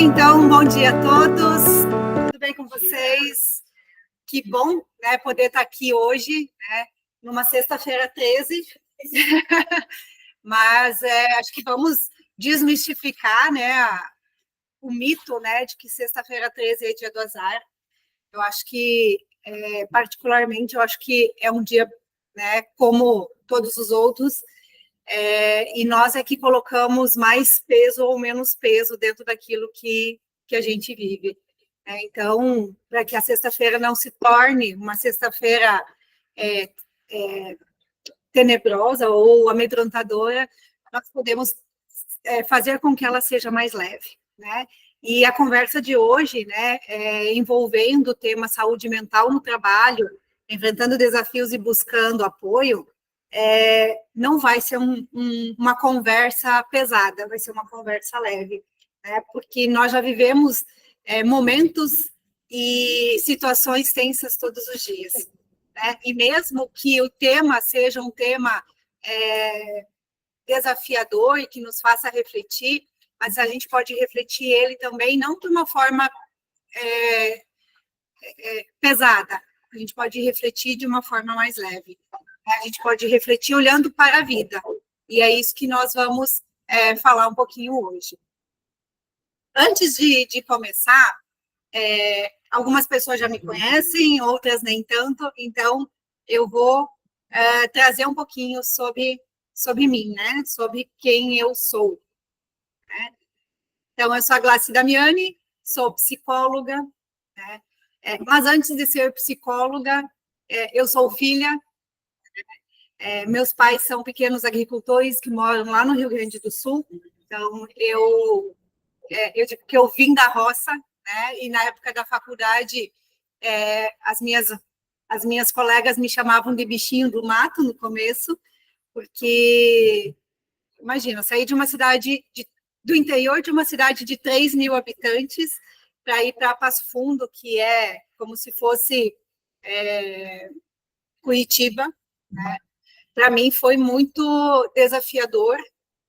Então, bom dia a todos, tudo bem com vocês? Que bom, né, poder estar aqui hoje, né, numa sexta-feira 13, mas acho que vamos desmistificar, né, o mito, né, de que sexta-feira 13 é dia do azar. Eu acho que, particularmente, eu acho que é um dia, né, como todos os outros, e nós é que colocamos mais peso ou menos peso dentro daquilo que a gente vive. Então, para que a sexta-feira não se torne uma sexta-feira tenebrosa ou amedrontadora, nós podemos fazer com que ela seja mais leve, né? E a conversa de hoje, né, envolvendo o tema saúde mental no trabalho, enfrentando desafios e buscando apoio, não vai ser uma conversa pesada, vai ser uma conversa leve, né? Porque nós já vivemos momentos e situações tensas todos os dias, né? E mesmo que o tema seja um tema desafiador e que nos faça refletir, mas a gente pode refletir ele também não de uma forma pesada, a gente pode refletir de uma forma mais leve. A gente pode refletir olhando para a vida, e é isso que nós vamos falar um pouquinho hoje. Antes de começar, algumas pessoas já me conhecem, outras nem tanto, então eu vou trazer um pouquinho sobre mim, né? Sobre quem eu sou. Né? Então, eu sou a Glácia Damiani, sou psicóloga, né? Mas antes de ser psicóloga, eu sou filha. Meus pais são pequenos agricultores que moram lá no Rio Grande do Sul, então eu digo que eu vim da roça, né? E na época da faculdade, as minhas colegas me chamavam de bichinho do mato no começo, porque, imagina, sair de uma cidade do interior de uma cidade de 3.000 habitantes para ir para Passo Fundo, que é como se fosse Curitiba, né? Para mim foi muito desafiador,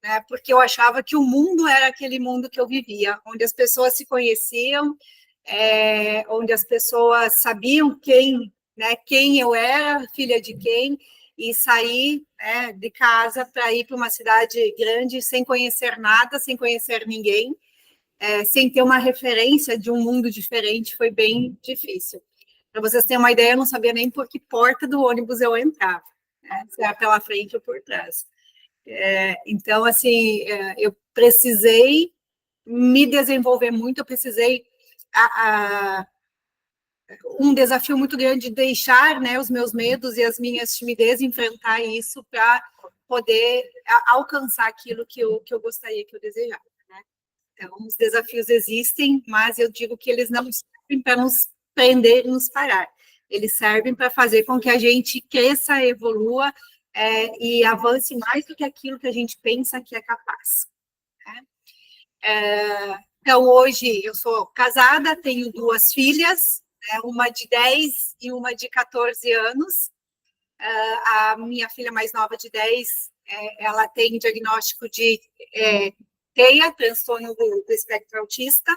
né? Porque eu achava que o mundo era aquele mundo que eu vivia, onde as pessoas se conheciam, onde as pessoas sabiam quem eu era, filha de quem, e sair, né, de casa para ir para uma cidade grande sem conhecer nada, sem conhecer ninguém, sem ter uma referência de um mundo diferente, foi bem difícil. Para vocês terem uma ideia, eu não sabia nem por que porta do ônibus eu entrava, né, se era pela frente ou por trás. Então, assim, eu precisei me desenvolver muito, eu precisei um desafio muito grande de deixar, né, os meus medos e as minhas timidez, enfrentar isso para poder alcançar aquilo que eu gostaria, que eu desejava, né? Então, os desafios existem, mas eu digo que eles não servem para nos prender e nos parar. Eles servem para fazer com que a gente cresça, evolua e avance mais do que aquilo que a gente pensa que é capaz. Né? Então, hoje eu sou casada, tenho 2 filhas, uma de 10 e uma de 14 anos. A minha filha mais nova, de 10, ela tem diagnóstico de TEA, transtorno do espectro autista.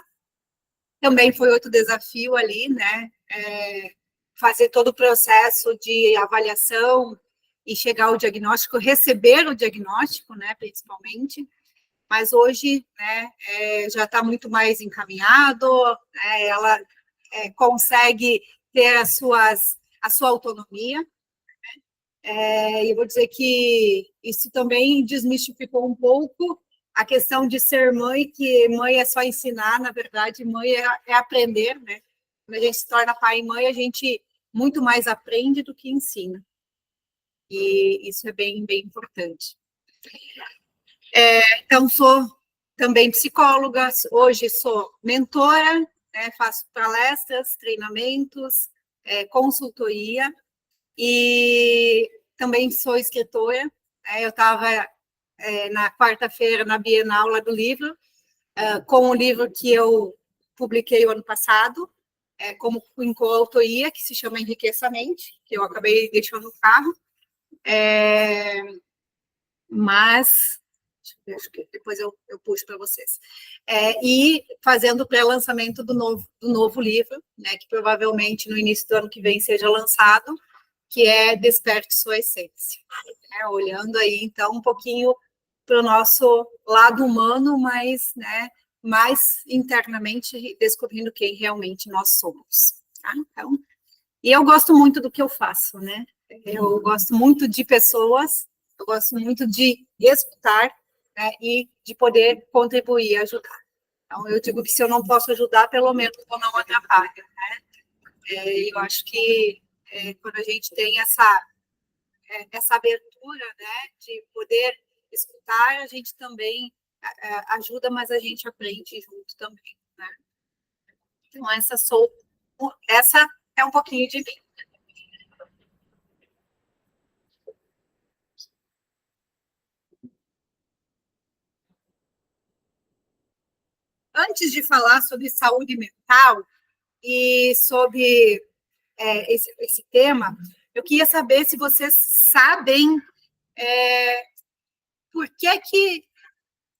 Também foi outro desafio ali, né? Fazer todo o processo de avaliação e chegar ao diagnóstico, receber o diagnóstico, né, principalmente. Mas hoje, né, já está muito mais encaminhado, ela consegue ter a sua autonomia. Eu vou dizer que isso também desmistificou um pouco a questão de ser mãe, que mãe é só ensinar, na verdade, mãe é aprender, né? Quando a gente se torna pai e mãe, a gente muito mais aprende do que ensina. E isso é bem, bem importante. Então, sou também psicóloga, hoje sou mentora, né, faço palestras, treinamentos, consultoria, e também sou escritora. Eu estava na quarta-feira na Bienal lá do livro, com o livro que eu publiquei o ano passado, como em coautoria, que se chama Enriqueça a Mente, que eu acabei deixando no carro. Mas acho que depois eu puxo para vocês. E fazendo o pré-lançamento do novo livro, né, que provavelmente no início do ano que vem seja lançado, que é Desperte Sua Essência. Olhando aí, então, um pouquinho para o nosso lado humano, mas, né, mais internamente descobrindo quem realmente nós somos. Tá? Então, e eu gosto muito do que eu faço, né? Eu gosto muito de pessoas, eu gosto muito de escutar, né, e de poder contribuir, ajudar. Então, eu digo que se eu não posso ajudar, pelo menos eu não atrapalho, né? Eu acho que quando a gente tem essa abertura, né, de poder escutar, a gente também ajuda, mas a gente aprende junto também, né? Então, essa é um pouquinho de mim. Antes de falar sobre saúde mental e sobre esse tema, eu queria saber se vocês sabem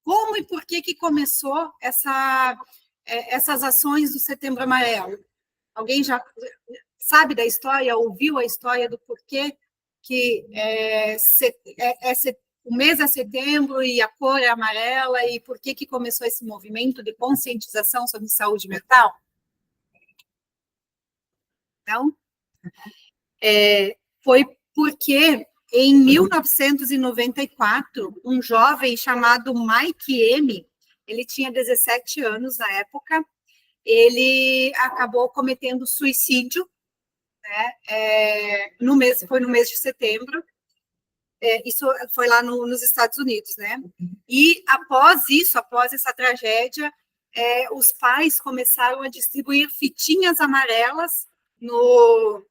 como e por que começou essas ações do Setembro Amarelo. Alguém já sabe da história, ouviu a história do porquê que o mês é setembro e a cor é amarela, e por que começou esse movimento de conscientização sobre saúde mental? Não? Foi porque, em 1994, um jovem chamado Mike M., ele tinha 17 anos na época, ele acabou cometendo suicídio, né, foi no mês de setembro, isso foi lá nos Estados Unidos, né? E após essa tragédia, os pais começaram a distribuir fitinhas amarelas no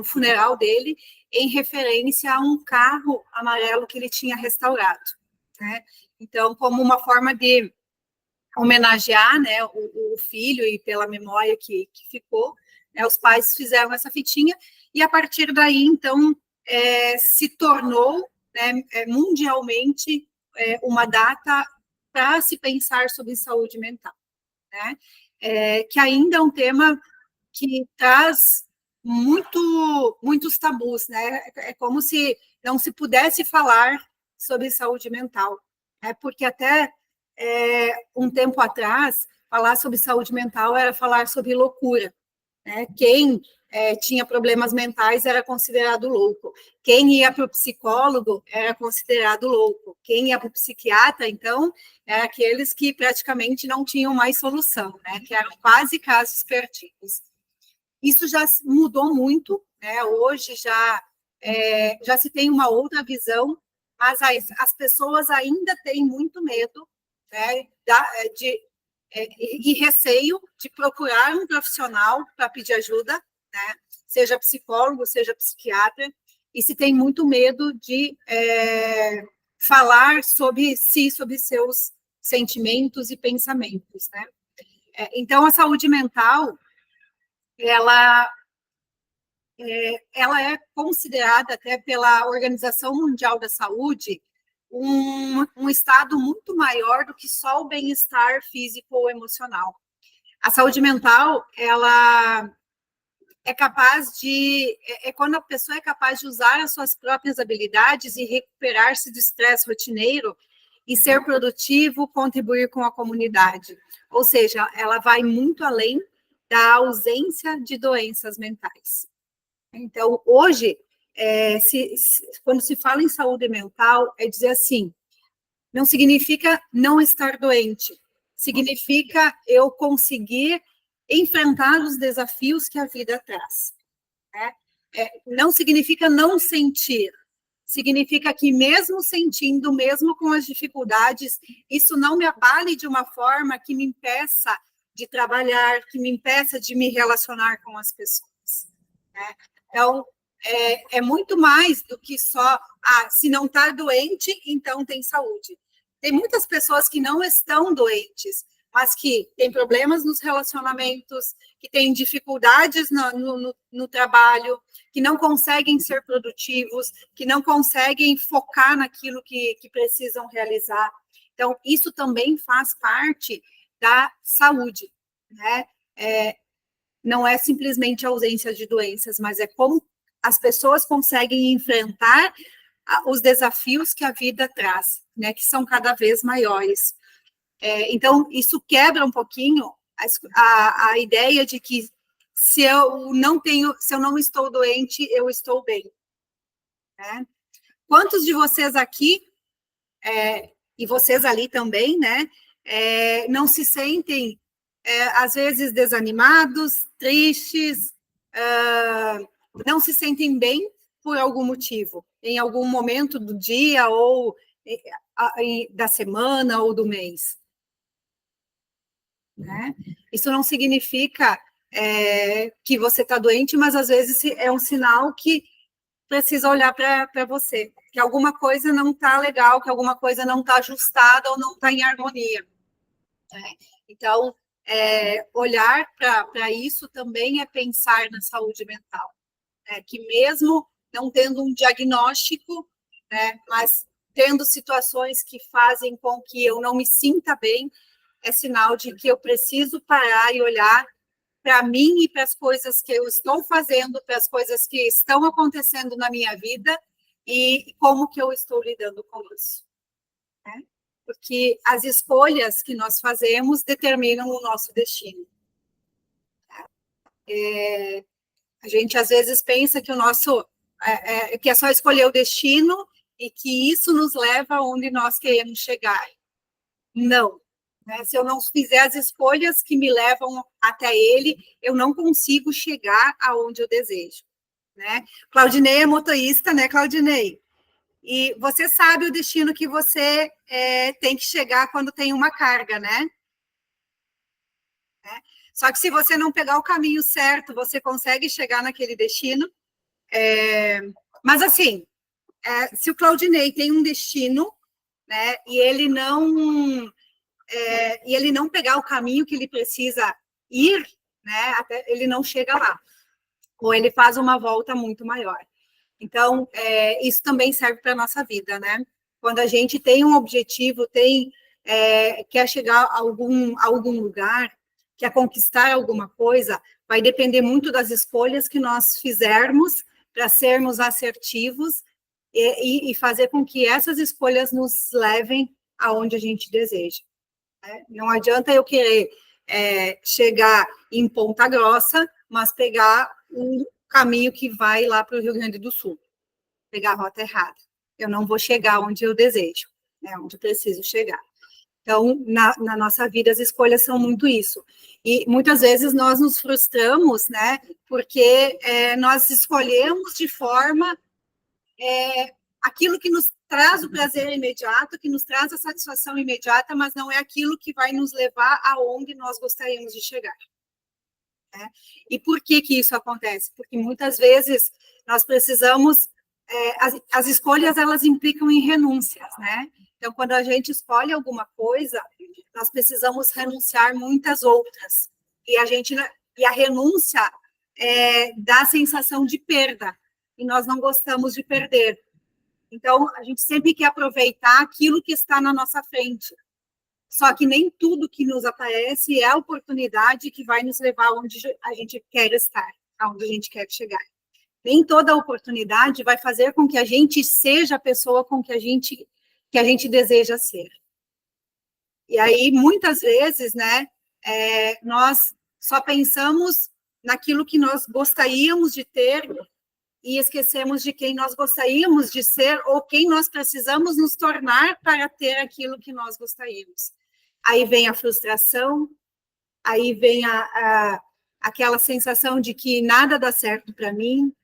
funeral dele, em referência a um carro amarelo que ele tinha restaurado, né? Então, como uma forma de homenagear, né, o filho e pela memória que ficou, né, os pais fizeram essa fitinha, e a partir daí, então, se tornou, né, mundialmente uma data para se pensar sobre saúde mental, né? Que ainda é um tema que traz muitos tabus, né? É como se não se pudesse falar sobre saúde mental, né? Porque até um tempo atrás, falar sobre saúde mental era falar sobre loucura, né? Quem tinha problemas mentais era considerado louco. Quem ia para o psicólogo era considerado louco. Quem ia para o psiquiatra, então, eram aqueles que praticamente não tinham mais solução, né? Que eram quase casos perdidos. Isso já mudou muito, né? Hoje já se tem uma outra visão, mas as pessoas ainda têm muito medo, né, e receio de procurar um profissional para pedir ajuda, né? Seja psicólogo, seja psiquiatra, e se tem muito medo de falar sobre si, sobre seus sentimentos e pensamentos, né? Então, a saúde mental, ela é considerada até pela Organização Mundial da Saúde um estado muito maior do que só o bem-estar físico ou emocional. A saúde mental, ela é capaz quando a pessoa é capaz de usar as suas próprias habilidades e recuperar-se do estresse rotineiro e ser produtivo, contribuir com a comunidade. Ou seja, ela vai muito além da ausência de doenças mentais. Então, hoje, quando se fala em saúde mental, é dizer assim, não significa não estar doente, significa eu conseguir enfrentar os desafios que a vida traz, né? Não significa não sentir, significa que mesmo sentindo, mesmo com as dificuldades, isso não me abale de uma forma que me impeça de trabalhar, que me impeça de me relacionar com as pessoas, né? Então, é muito mais do que só, se não está doente, então tem saúde. Tem muitas pessoas que não estão doentes, mas que tem problemas nos relacionamentos, que tem dificuldades no trabalho, que não conseguem ser produtivos, que não conseguem focar naquilo que precisam realizar. Então, isso também faz parte da saúde, né? Não é simplesmente a ausência de doenças, mas é como as pessoas conseguem enfrentar os desafios que a vida traz, né? Que são cada vez maiores. Então, isso quebra um pouquinho a ideia de que se eu não estou doente, eu estou bem. Né? Quantos de vocês aqui, e vocês ali também, né, não se sentem, às vezes, desanimados, tristes, não se sentem bem por algum motivo, em algum momento do dia, ou da semana, ou do mês? Né? Isso não significa que você está doente, mas às vezes é um sinal que precisa olhar para você, que alguma coisa não está legal, que alguma coisa não está ajustada ou não está em harmonia. Né? Então, olhar para isso também é pensar na saúde mental. Que mesmo não tendo um diagnóstico, né, mas tendo situações que fazem com que eu não me sinta bem, é sinal de que eu preciso parar e olhar para mim e para as coisas que eu estou fazendo, para as coisas que estão acontecendo na minha vida e como que eu estou lidando com isso. Né? Porque as escolhas que nós fazemos determinam o nosso destino. A gente às vezes pensa que que é só escolher o destino e que isso nos leva aonde nós queremos chegar. Não. Né? Se eu não fizer as escolhas que me levam até ele, eu não consigo chegar aonde eu desejo. Né? Claudinei é motorista, né, Claudinei? E você sabe o destino que você tem que chegar quando tem uma carga, né? Só que se você não pegar o caminho certo, você consegue chegar naquele destino. Mas assim, se o Claudinei tem um destino, né, e ele não pegar o caminho que ele precisa ir, né, até ele não chega lá, ou ele faz uma volta muito maior. Então, isso também serve para a nossa vida, né? Quando a gente tem um objetivo, quer chegar a algum lugar, quer conquistar alguma coisa, vai depender muito das escolhas que nós fizermos para sermos assertivos e fazer com que essas escolhas nos levem aonde a gente deseja. Né? Não adianta eu querer chegar em Ponta Grossa, mas pegar um caminho que vai lá para o Rio Grande do Sul, pegar a rota errada. Eu não vou chegar onde eu desejo, né, onde eu preciso chegar. Então, na nossa vida, as escolhas são muito isso. E muitas vezes nós nos frustramos, né, porque nós escolhemos de forma aquilo que nos traz o prazer imediato, que nos traz a satisfação imediata, mas não é aquilo que vai nos levar aonde nós gostaríamos de chegar. Né? E por que isso acontece? Porque muitas vezes nós precisamos, as escolhas elas implicam em renúncias, né? Então, quando a gente escolhe alguma coisa, nós precisamos renunciar muitas outras. E a renúncia dá a sensação de perda, e nós não gostamos de perder. Então, a gente sempre quer aproveitar aquilo que está na nossa frente. Só que nem tudo que nos aparece é a oportunidade que vai nos levar onde a gente quer estar, aonde a gente quer chegar. Nem toda oportunidade vai fazer com que a gente seja a pessoa com que a gente deseja ser. E aí, muitas vezes, né, nós só pensamos naquilo que nós gostaríamos de ter e esquecemos de quem nós gostaríamos de ser ou quem nós precisamos nos tornar para ter aquilo que nós gostaríamos. Aí vem a frustração, aí vem aquela sensação de que nada dá certo para mim,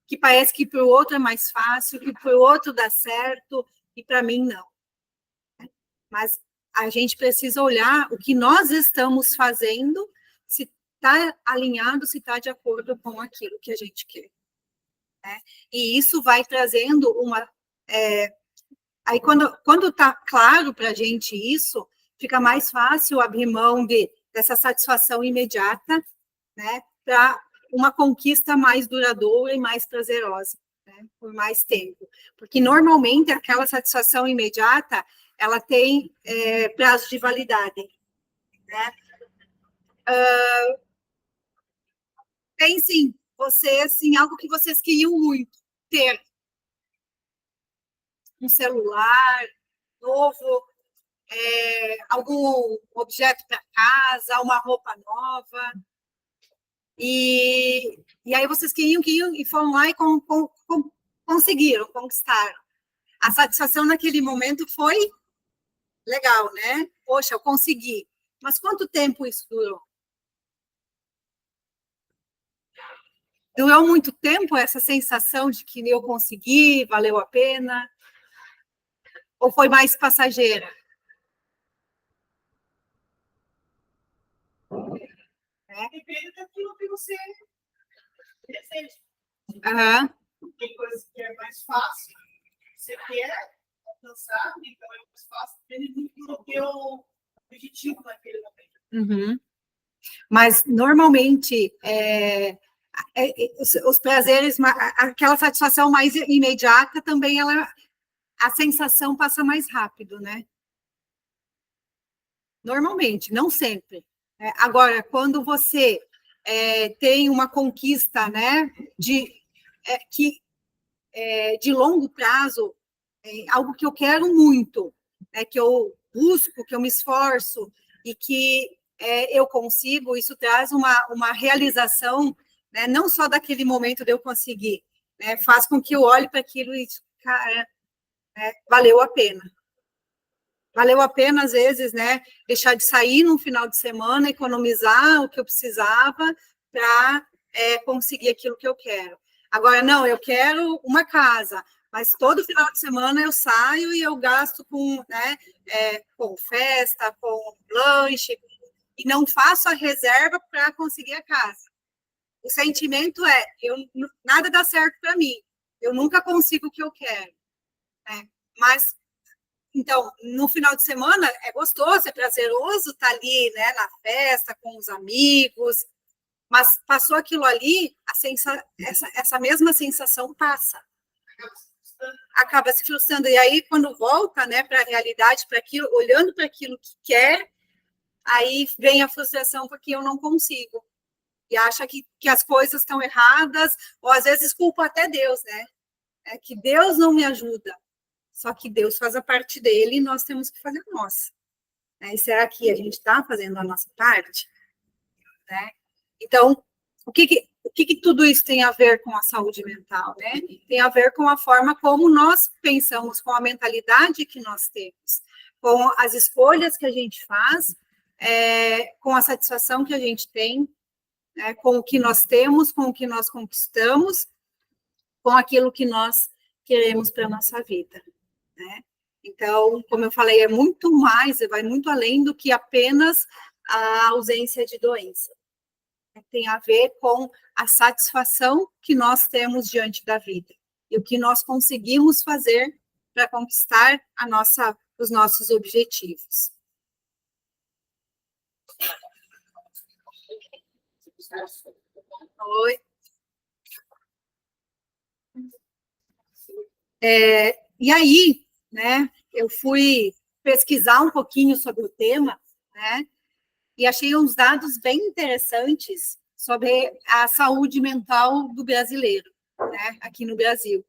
que parece que para o outro é mais fácil, que para o outro dá certo e para mim não. Mas a gente precisa olhar o que nós estamos fazendo, se está alinhado, se está de acordo com aquilo que a gente quer. Né? E isso vai trazendo uma... aí, quando está claro para a gente isso, fica mais fácil abrir mão dessa satisfação imediata, né, para uma conquista mais duradoura e mais prazerosa, né, por mais tempo. Porque, normalmente, aquela satisfação imediata, ela tem prazo de validade, né? Pensem, vocês, em algo que vocês queriam muito ter. Um celular novo, algum objeto para casa, uma roupa nova. E aí vocês queriam e foram lá e conseguiram, conquistaram. A satisfação naquele momento foi legal, né? Poxa, eu consegui. Mas quanto tempo isso durou? Durou muito tempo essa sensação de que eu consegui, valeu a pena? Ou foi mais passageira? Depende daquilo que você deseja. Aham. Tem coisas que é mais fácil, você quer alcançar, então é mais fácil, depende muito do teu objetivo naquele momento. Uhum. Mas, normalmente, os prazeres, aquela satisfação mais imediata também, a sensação passa mais rápido, né? Normalmente, não sempre. Agora, quando você tem uma conquista, né, de longo prazo, algo que eu quero muito, que eu busco, que eu me esforço e que eu consigo, isso traz uma realização, né, não só daquele momento de eu conseguir, né, faz com que eu olhe para aquilo e, cara, valeu a pena. Valeu a pena, às vezes, né, deixar de sair no final de semana, economizar o que eu precisava para conseguir aquilo que eu quero. Agora, não, eu quero uma casa, mas todo final de semana eu saio e eu gasto né, com festa, com lanche, e não faço a reserva para conseguir a casa. O sentimento nada dá certo para mim, eu nunca consigo o que eu quero, né? Mas então, no final de semana é gostoso, é prazeroso estar ali, né, na festa com os amigos, mas passou aquilo ali, essa mesma sensação passa. Acaba se frustrando. E aí, quando volta, né, para a realidade, para aquilo, olhando para aquilo que quer, aí vem a frustração porque eu não consigo. E acha que as coisas estão erradas, ou às vezes culpa até Deus, né? É que Deus não me ajuda. Só que Deus faz a parte dele e nós temos que fazer a nossa. E será que a gente está fazendo a nossa parte? Né? Então, o que tudo isso tem a ver com a saúde mental? Né? Tem a ver com a forma como nós pensamos, com a mentalidade que nós temos, com as escolhas que a gente faz, com a satisfação que a gente tem, né, com o que nós temos, com o que nós conquistamos, com aquilo que nós queremos para a nossa vida. Né? Então, como eu falei, é muito mais, vai muito além do que apenas a ausência de doença. Tem a ver com a satisfação que nós temos diante da vida e o que nós conseguimos fazer para conquistar os nossos objetivos. Oi. E aí, né, eu fui pesquisar um pouquinho sobre o tema, né, e achei uns dados bem interessantes sobre a saúde mental do brasileiro, né, aqui no Brasil.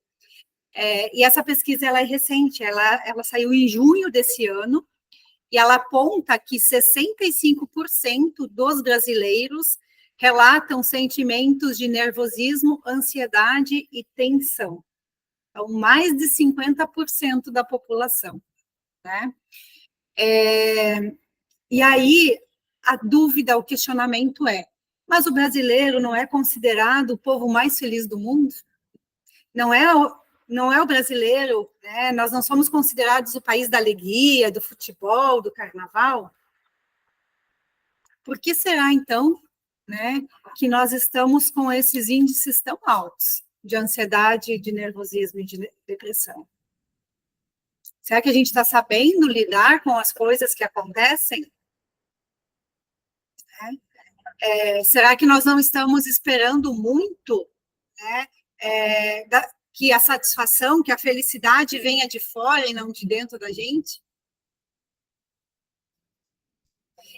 E essa pesquisa ela é recente, ela saiu em junho desse ano, e ela aponta que 65% dos brasileiros relatam sentimentos de nervosismo, ansiedade e tensão. Então, mais de 50% da população, né? E aí, a dúvida, o questionamento mas o brasileiro não é considerado o povo mais feliz do mundo? Não é o brasileiro, né? Nós não somos considerados o país da alegria, do futebol, do carnaval? Por que será, então, né, que nós estamos com esses índices tão altos de ansiedade, de nervosismo e de depressão? Será que a gente está sabendo lidar com as coisas que acontecem? Será que nós não estamos esperando muito, né, que a satisfação, que a felicidade venha de fora e não de dentro da gente?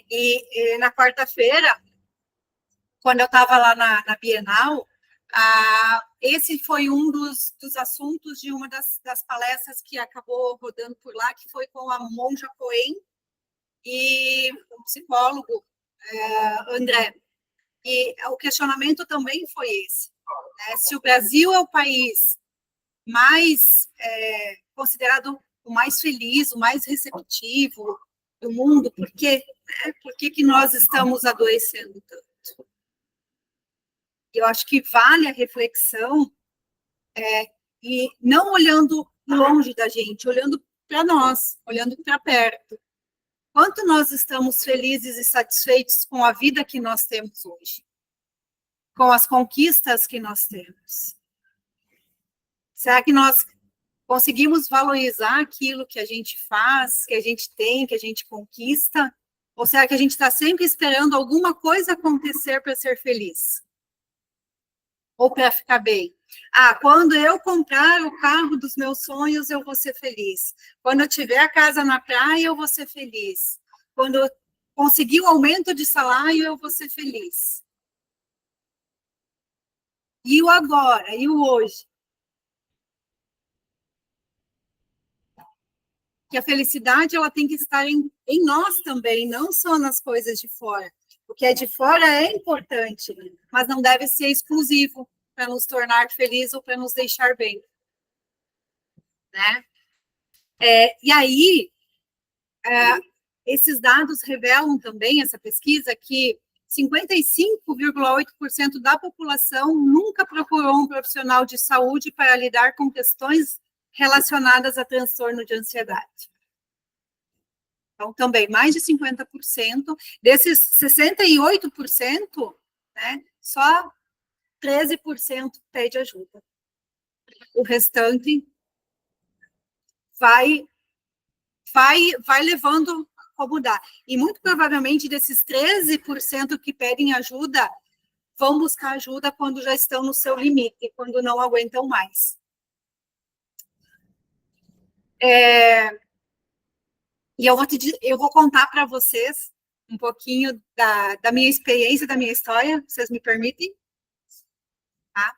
E na quarta-feira, quando eu estava lá na Bienal, esse foi um dos assuntos de uma das palestras que acabou rodando por lá, que foi com a Monja Coen e o psicólogo André. E o questionamento também foi esse, né? Se o Brasil é o país mais considerado o mais feliz, o mais receptivo do mundo, por quê? Por que nós estamos adoecendo tanto? Eu acho que vale a reflexão, e não olhando longe da gente, olhando para nós, olhando para perto. Quanto nós estamos felizes e satisfeitos com a vida que nós temos hoje? Com as conquistas que nós temos? Será que nós conseguimos valorizar aquilo que a gente faz, que a gente tem, que a gente conquista? Ou será que a gente está sempre esperando alguma coisa acontecer para ser feliz? Ou para ficar bem? Quando eu comprar o carro dos meus sonhos, eu vou ser feliz. Quando eu tiver a casa na praia, eu vou ser feliz. Quando eu conseguir o aumento de salário, eu vou ser feliz. E o agora? E o hoje? Que a felicidade ela tem que estar em nós também, não só nas coisas de fora. O que é de fora é importante, mas não deve ser exclusivo para nos tornar felizes ou para nos deixar bem, né? E aí, esses dados revelam também, essa pesquisa, que 55,8% da população nunca procurou um profissional de saúde para lidar com questões relacionadas a transtorno de ansiedade. Então, também, mais de 50%, desses 68%, né, só 13% pede ajuda. O restante vai levando como dá. E muito provavelmente desses 13% que pedem ajuda, vão buscar ajuda quando já estão no seu limite, quando não aguentam mais. E eu vou contar para vocês um pouquinho da minha experiência, da minha história, vocês me permitem? Tá?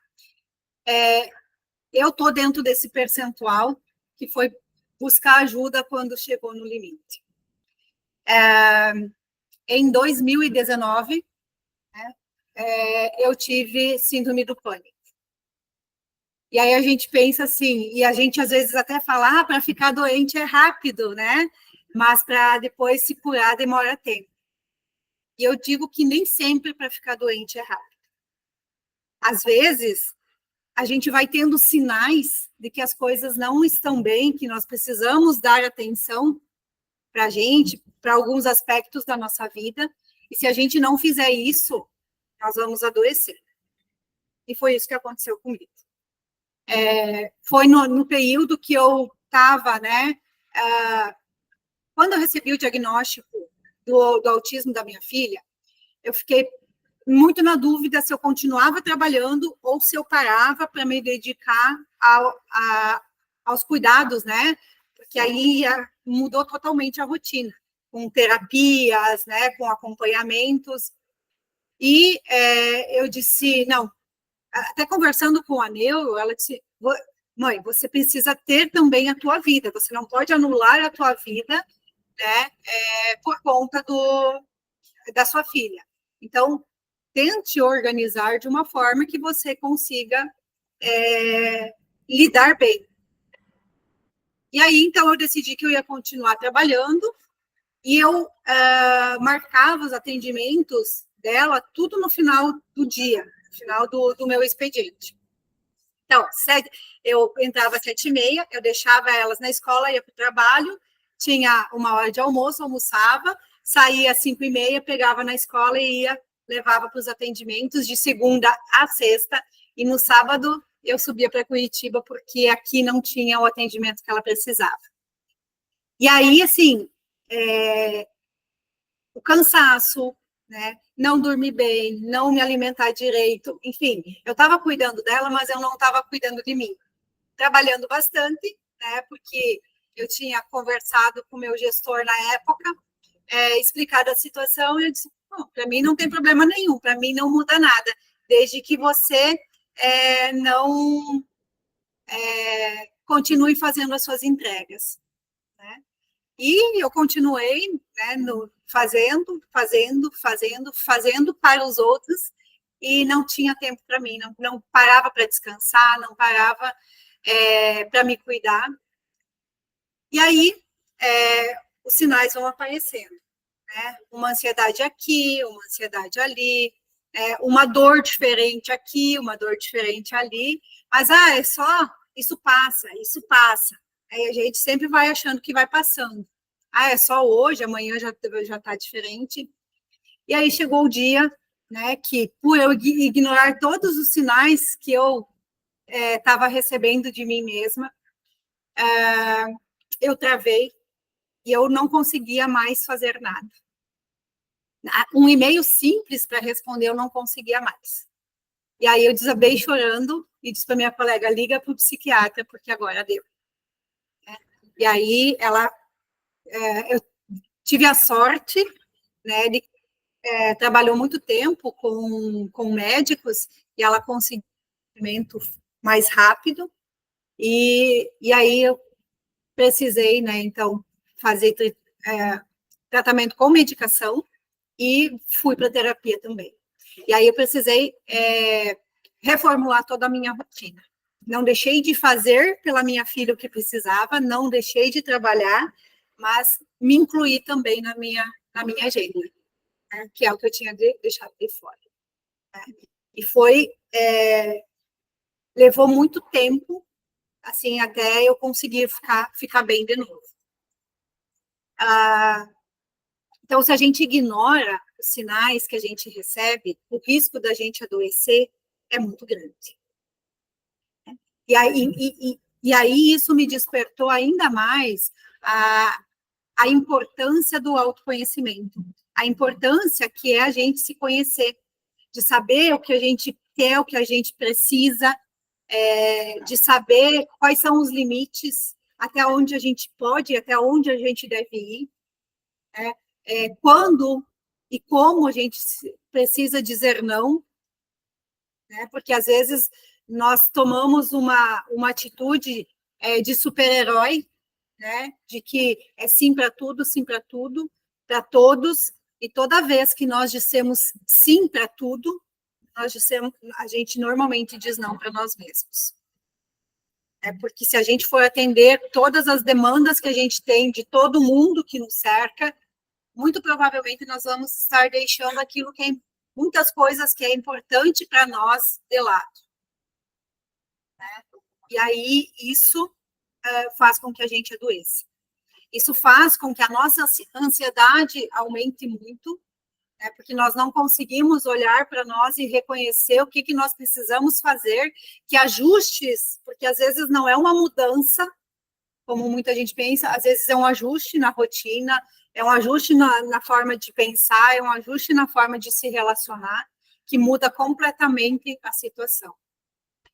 Eu estou dentro desse percentual que foi buscar ajuda quando chegou no limite. Em 2019, né, eu tive síndrome do pânico. E aí a gente pensa assim, e a gente às vezes até fala, para ficar doente é rápido, né? Mas para depois se curar demora tempo. E eu digo que nem sempre para ficar doente é rápido. Às vezes, a gente vai tendo sinais de que as coisas não estão bem, que nós precisamos dar atenção para a gente, para alguns aspectos da nossa vida, e se a gente não fizer isso, nós vamos adoecer. E foi isso que aconteceu comigo. Foi no período que eu estava, né, quando eu recebi o diagnóstico do autismo da minha filha, eu fiquei muito na dúvida se eu continuava trabalhando ou se eu parava para me dedicar aos cuidados, né? Porque aí mudou totalmente a rotina, com terapias, né? Com acompanhamentos. E eu disse, não, até conversando com a neuro, ela disse, mãe, você precisa ter também a tua vida, você não pode anular a tua vida, né? Por conta da sua filha. Então, tente organizar de uma forma que você consiga lidar bem. E aí, então, eu decidi que eu ia continuar trabalhando e eu marcava os atendimentos dela tudo no final do dia, no final do meu expediente. Então, eu entrava às 7h30, eu deixava elas na escola, ia para o trabalho, tinha uma hora de almoço, almoçava, saía às 5h30, pegava na escola e levava para os atendimentos de segunda a sexta, e no sábado eu subia para Curitiba, porque aqui não tinha o atendimento que ela precisava. E aí, assim, o cansaço, né? Não dormir bem, não me alimentar direito, enfim, eu estava cuidando dela, mas eu não estava cuidando de mim. Trabalhando bastante, né? Porque eu tinha conversado com o meu gestor na época, explicado a situação, e eu disse, para mim não tem problema nenhum, para mim não muda nada, desde que você não continue fazendo as suas entregas, né? E eu continuei, né, fazendo para os outros, e não tinha tempo para mim, não parava para descansar, não parava para me cuidar. E aí, os sinais vão aparecendo, né? Uma ansiedade aqui, uma ansiedade ali, uma dor diferente aqui, uma dor diferente ali, mas, é só, isso passa, isso passa. Aí a gente sempre vai achando que vai passando. É só hoje, amanhã já está diferente. E aí chegou o dia, né, que por eu ignorar todos os sinais que eu estava recebendo de mim mesma, eu travei e eu não conseguia mais fazer nada. Um e-mail simples para responder eu não conseguia mais. E aí eu desabei chorando e disse para minha colega, liga para o psiquiatra, porque agora deu. E aí eu tive a sorte, né, de trabalhou muito tempo com médicos e ela conseguiu um tratamento mais rápido. E aí eu precisei, né, então, fazer tratamento com medicação e fui para terapia também. E aí eu precisei reformular toda a minha rotina. Não deixei de fazer pela minha filha o que precisava, não deixei de trabalhar, mas me incluí também na minha agenda, né, que é o que eu tinha deixado de fora. Né? E levou muito tempo, assim, até eu conseguir ficar bem de novo. Então, se a gente ignora os sinais que a gente recebe, o risco da gente adoecer é muito grande. E aí isso me despertou ainda mais a importância do autoconhecimento, a importância que é a gente se conhecer, de saber o que a gente quer, o que a gente precisa, de saber quais são os limites, até onde a gente pode, até onde a gente deve ir, quando e como a gente precisa dizer não, né? Porque às vezes nós tomamos uma atitude de super-herói, né? De que é sim para tudo, para todos, e toda vez que nós dissemos sim para tudo, a gente normalmente diz não para nós mesmos. Porque se a gente for atender todas as demandas que a gente tem de todo mundo que nos cerca, muito provavelmente nós vamos estar deixando aquilo que muitas coisas que é importante para nós de lado. Né? E aí isso faz com que a gente adoeça. Isso faz com que a nossa ansiedade aumente muito, porque nós não conseguimos olhar para nós e reconhecer o que nós precisamos fazer, que ajustes, porque às vezes não é uma mudança, como muita gente pensa, às vezes é um ajuste na rotina, é um ajuste na forma de pensar, é um ajuste na forma de se relacionar, que muda completamente a situação.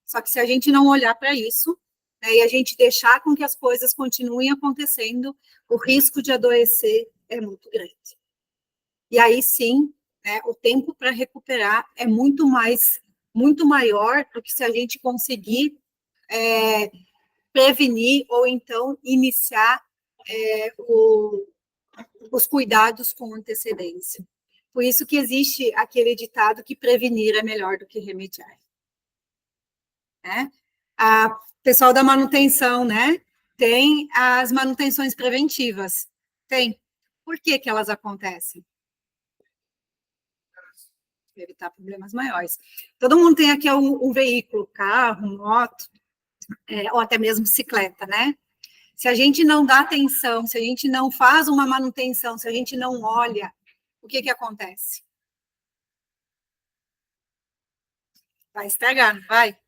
Só que se a gente não olhar para isso, e a gente deixar com que as coisas continuem acontecendo, o risco de adoecer é muito grande. E aí sim, o tempo para recuperar é muito maior do que se a gente conseguir prevenir ou então iniciar os cuidados com antecedência. Por isso que existe aquele ditado que prevenir é melhor do que remediar. Pessoal da manutenção, né? Tem as manutenções preventivas. Tem. Por que elas acontecem? Para evitar problemas maiores. Todo mundo tem aqui um veículo, carro, moto, ou até mesmo bicicleta, né? Se a gente não dá atenção, se a gente não faz uma manutenção, se a gente não olha, o que acontece? Vai estragar, não vai?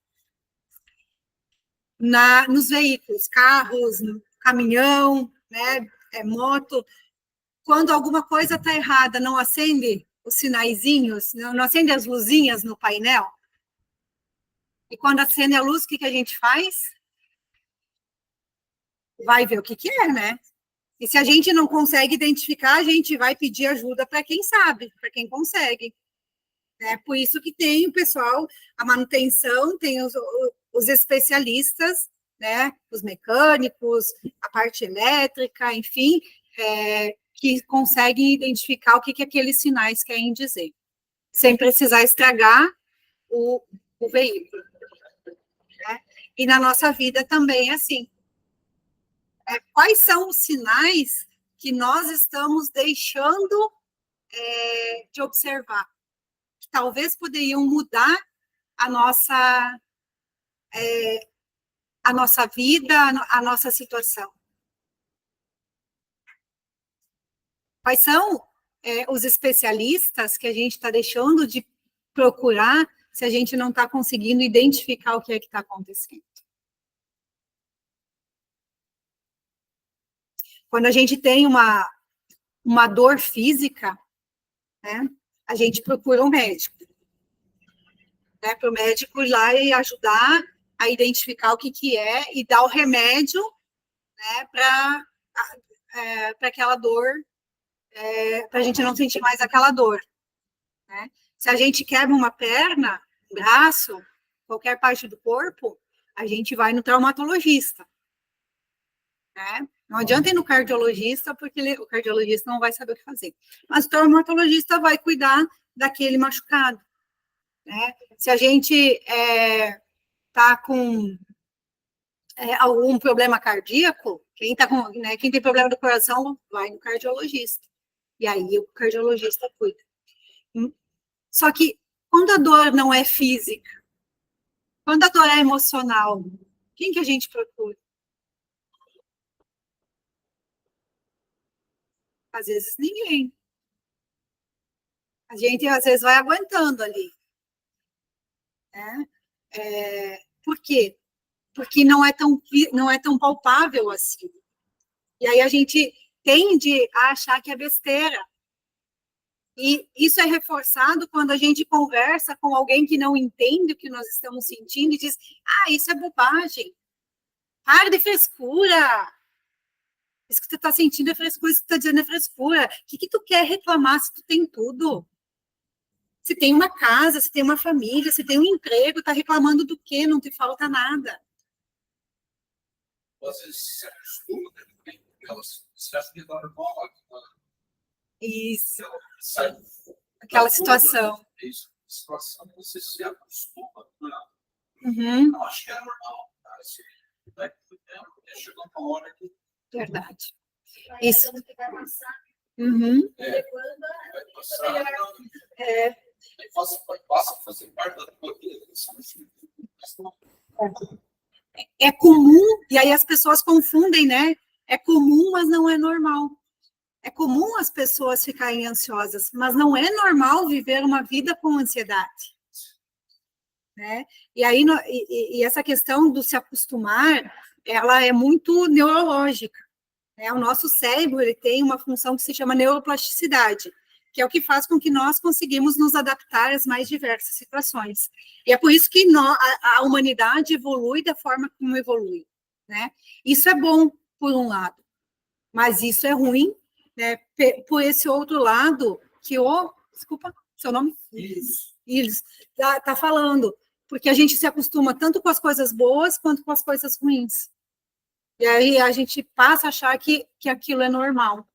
Nos veículos, carros, caminhão, né? moto, quando alguma coisa está errada, não acende os sinaizinhos, não acende as luzinhas no painel? E quando acende a luz, o que a gente faz? Vai ver o que é, né? E se a gente não consegue identificar, a gente vai pedir ajuda para quem sabe, para quem consegue. É por isso que tem o pessoal, a manutenção, tem os especialistas, né? Os mecânicos, a parte elétrica, enfim, que conseguem identificar o que aqueles sinais querem dizer, sem precisar estragar o veículo. Né? E na nossa vida também é assim. Quais são os sinais que nós estamos deixando de observar? Que talvez poderiam mudar a nossa vida, a nossa situação. Quais são os especialistas que a gente está deixando de procurar se a gente não está conseguindo identificar o que é que está acontecendo? Quando a gente tem uma dor física, né, a gente procura um médico, né, para o médico ir lá e ajudar a identificar o que é e dar o remédio, né, para aquela dor, para a gente não sentir mais aquela dor. Né? Se a gente quebra uma perna, um braço, qualquer parte do corpo, a gente vai no traumatologista. Né? Não adianta ir no cardiologista, porque o cardiologista não vai saber o que fazer. Mas o traumatologista vai cuidar daquele machucado. Né? Se a gente está com algum problema cardíaco, quem tem problema do coração vai no cardiologista. E aí o cardiologista cuida. Só que quando a dor não é física, quando a dor é emocional, quem que a gente procura? Às vezes ninguém. A gente às vezes vai aguentando ali. Né? Por quê? Porque não é tão palpável assim. E aí a gente tende a achar que é besteira. E isso é reforçado quando a gente conversa com alguém que não entende o que nós estamos sentindo e diz, isso é bobagem. Para de frescura. Isso que tu está sentindo é frescura, isso que tu está dizendo é frescura. O que tu quer reclamar se tu tem tudo? Se tem uma casa, se tem uma família, se tem um emprego, tá reclamando do quê? Não te falta nada. Às vezes se acostuma, né? Elas se acham que é normal. Isso. Aquela situação. Isso. Situação que você se acostuma. Uhum. Eu acho que é normal. Chegou uma hora que... Verdade. Isso. Uhum. Vai passar. Passa a fazer parte da tua vida. É comum, e aí as pessoas confundem, né? É comum, mas não é normal. É comum as pessoas ficarem ansiosas, mas não é normal viver uma vida com ansiedade. Né? E aí, e essa questão do se acostumar, ela é muito neurológica. Né? O nosso cérebro ele tem uma função que se chama neuroplasticidade, que é o que faz com que nós conseguimos nos adaptar às mais diversas situações. E é por isso que a humanidade evolui da forma como evolui. Né? Isso é bom, por um lado, mas isso é ruim, né? Por esse outro lado, que desculpa, seu nome? Isso. Tá falando, porque a gente se acostuma tanto com as coisas boas quanto com as coisas ruins. E aí a gente passa a achar que aquilo é normal.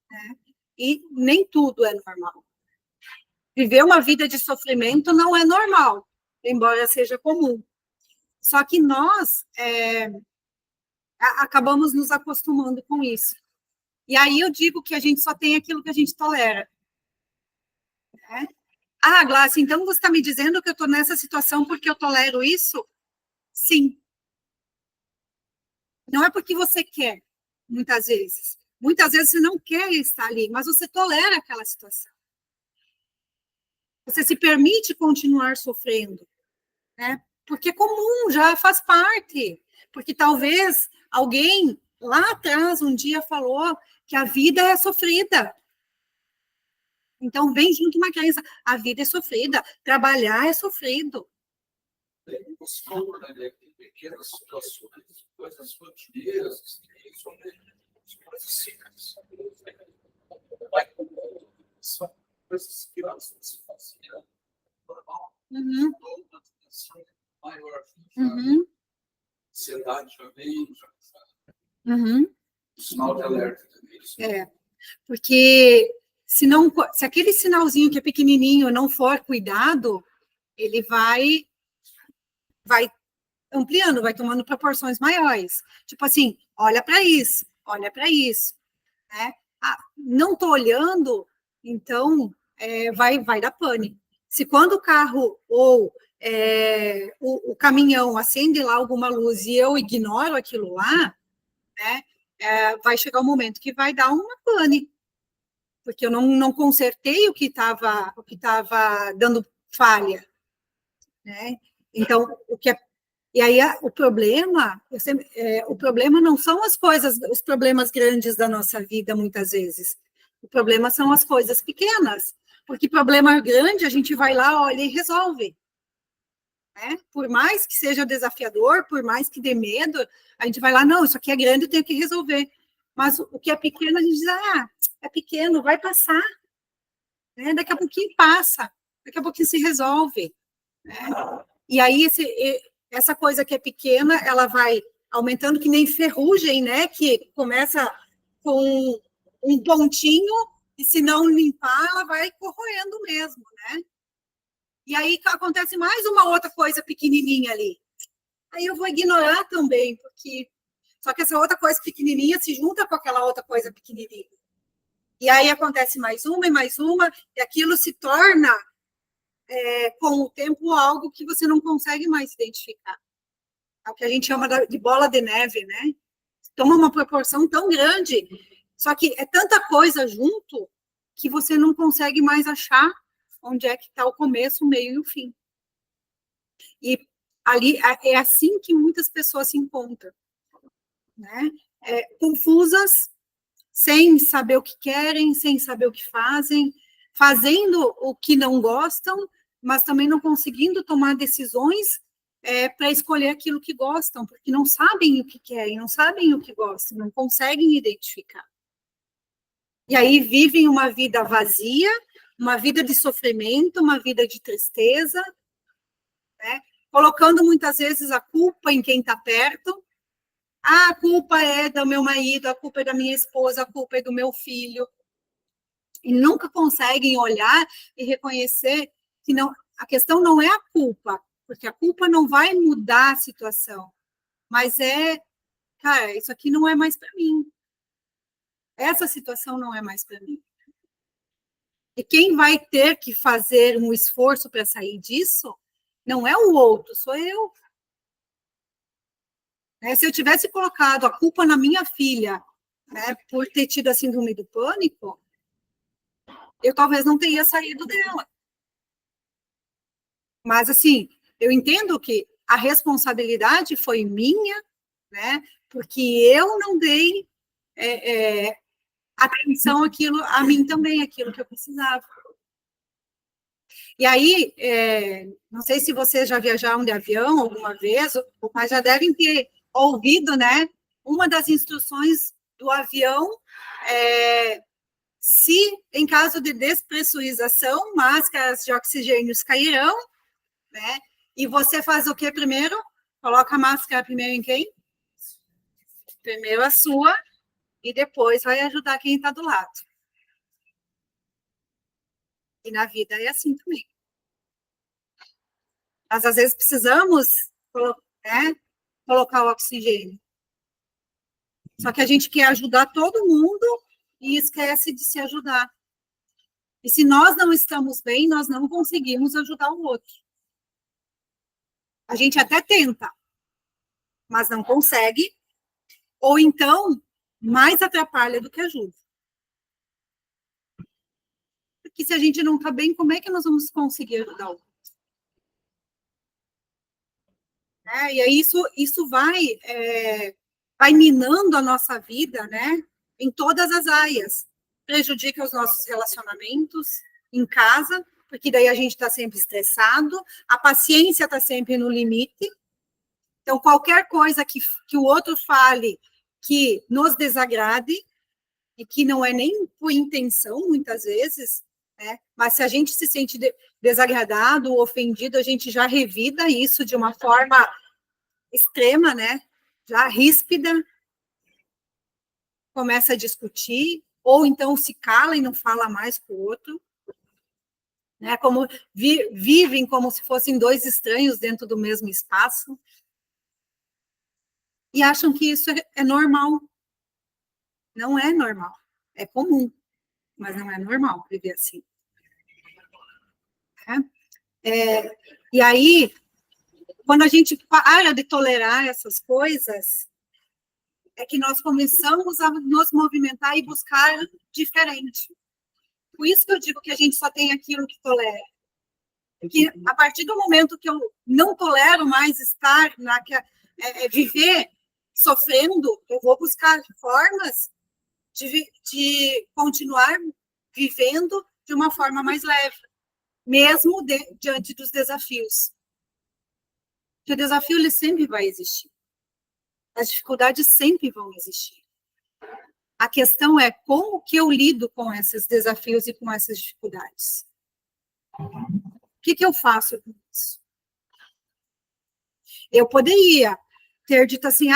Né? E nem tudo é normal. Viver uma vida de sofrimento não é normal, embora seja comum. Só que nós acabamos nos acostumando com isso. E aí eu digo que a gente só tem aquilo que a gente tolera. Né? Glácia, então você está me dizendo que eu estou nessa situação porque eu tolero isso? Sim. Não é porque você quer, muitas vezes. Muitas vezes você não quer estar ali, mas você tolera aquela situação. Você se permite continuar sofrendo, né? Porque é comum, já faz parte. Porque talvez alguém lá atrás, um dia falou que a vida é sofrida. Então, vem junto uma crença, a vida é sofrida, trabalhar é sofrido. Você falou, né, de pequenas situações, coisas rotineiras, coisas simples. São coisas que antes não se fazia normal. Uhum. Uma tensão maior. Uhum. Ansiedade já vem, Uhum. sinal de alerta também. É, porque se aquele sinalzinho que é pequenininho não for cuidado, ele vai ampliando, vai tomando proporções maiores. Tipo assim, olha para isso, né? Ah, não estou olhando, então vai dar pane. Se quando o carro ou o caminhão acende lá alguma luz e eu ignoro aquilo lá, né? Vai chegar um momento que vai dar uma pane, porque eu não consertei o que estava dando falha, né? Então, e aí o problema, o problema não são as coisas, os problemas grandes da nossa vida, muitas vezes. O problema são as coisas pequenas, porque problema grande a gente vai lá, olha e resolve. Né? Por mais que seja desafiador, por mais que dê medo, a gente vai lá, não, isso aqui é grande, eu tenho que resolver. Mas o que é pequeno, a gente diz, é pequeno, vai passar. Né? Daqui a pouquinho passa, daqui a pouquinho se resolve. Né? E aí, essa coisa que é pequena, ela vai aumentando que nem ferrugem, né? Que começa com um pontinho e se não limpar, ela vai corroendo mesmo, né? E aí acontece mais uma outra coisa pequenininha ali. Aí eu vou ignorar também, porque só que essa outra coisa pequenininha se junta com aquela outra coisa pequenininha. E aí acontece mais uma, e aquilo se torna, com o tempo, algo que você não consegue mais identificar. É o que a gente chama de bola de neve, né? Toma uma proporção tão grande, só que é tanta coisa junto que você não consegue mais achar onde é que está o começo, o meio e o fim. E ali é assim que muitas pessoas se encontram, né? Confusas, sem saber o que querem, sem saber o que fazem, fazendo o que não gostam, mas também não conseguindo tomar decisões para escolher aquilo que gostam, porque não sabem o que querem, não sabem o que gostam, não conseguem identificar. E aí vivem uma vida vazia, uma vida de sofrimento, uma vida de tristeza, né? Colocando muitas vezes a culpa em quem está perto. A culpa é do meu marido, a culpa é da minha esposa, a culpa é do meu filho. E nunca conseguem olhar e reconhecer que não, a questão não é a culpa, porque a culpa não vai mudar a situação, mas cara, isso aqui não é mais para mim. Essa situação não é mais para mim. E quem vai ter que fazer um esforço para sair disso não é o outro, sou eu. Se eu tivesse colocado a culpa na minha filha, né, por ter tido a síndrome do pânico, eu talvez não teria saído dela. Mas, assim, eu entendo que a responsabilidade foi minha, né, porque eu não dei atenção àquilo, a mim também, aquilo que eu precisava. E aí, não sei se vocês já viajaram de avião alguma vez, mas já devem ter ouvido, né, uma das instruções do avião se, em caso de despressurização, máscaras de oxigênio cairão, né? E você faz o que primeiro? Coloca a máscara primeiro em quem? Primeiro a sua, e depois vai ajudar quem está do lado. E na vida é assim também. Mas às vezes precisamos colocar o oxigênio. Só que a gente quer ajudar todo mundo e esquece de se ajudar. E se nós não estamos bem, nós não conseguimos ajudar o outro. A gente até tenta, mas não consegue, ou então mais atrapalha do que ajuda. Porque se a gente não está bem, como é que nós vamos conseguir ajudar o outro? E aí isso vai vai minando a nossa vida, né? Em todas as áreas. Prejudica os nossos relacionamentos em casa, porque daí a gente está sempre estressado, a paciência está sempre no limite. Então, qualquer coisa que o outro fale que nos desagrade, e que não é nem por intenção, muitas vezes, né? Mas se a gente se sente desagradado ou ofendido, a gente já revida isso de uma forma extrema, né? Já ríspida, começa a discutir, ou então se cala e não fala mais com o outro, né? Como vivem como se fossem dois estranhos dentro do mesmo espaço, e acham que isso é normal. Não é normal, é comum, mas não é normal viver assim. E aí, quando a gente para de tolerar essas coisas, é que nós começamos a nos movimentar e buscar diferente. Por isso que eu digo que a gente só tem aquilo que tolera. Porque a partir do momento que eu não tolero mais estar, viver sofrendo, eu vou buscar formas de continuar vivendo de uma forma mais leve, mesmo diante dos desafios. Porque o desafio ele sempre vai existir. As dificuldades sempre vão existir. A questão é como que eu lido com esses desafios e com essas dificuldades. O que eu faço com isso? Eu poderia ter dito assim,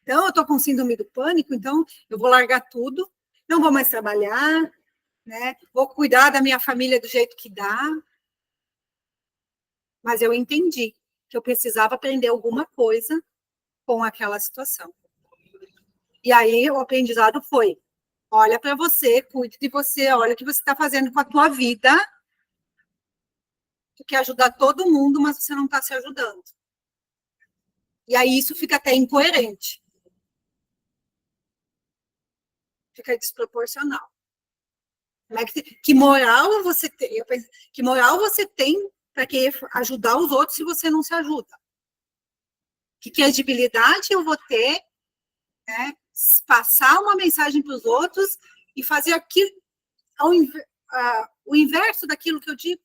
então eu estou com síndrome do pânico, então eu vou largar tudo, não vou mais trabalhar, né? Vou cuidar da minha família do jeito que dá. Mas eu entendi que eu precisava aprender alguma coisa com aquela situação. E aí o aprendizado foi, olha para você, cuide de você, olha o que você está fazendo com a tua vida. Tu quer ajudar todo mundo, mas você não está se ajudando. E aí isso fica até incoerente. Fica desproporcional. Que moral você tem? Que moral você tem para querer ajudar os outros se você não se ajuda? Que credibilidade eu vou ter, né, passar uma mensagem para os outros e fazer aquilo, o inverso daquilo que eu digo?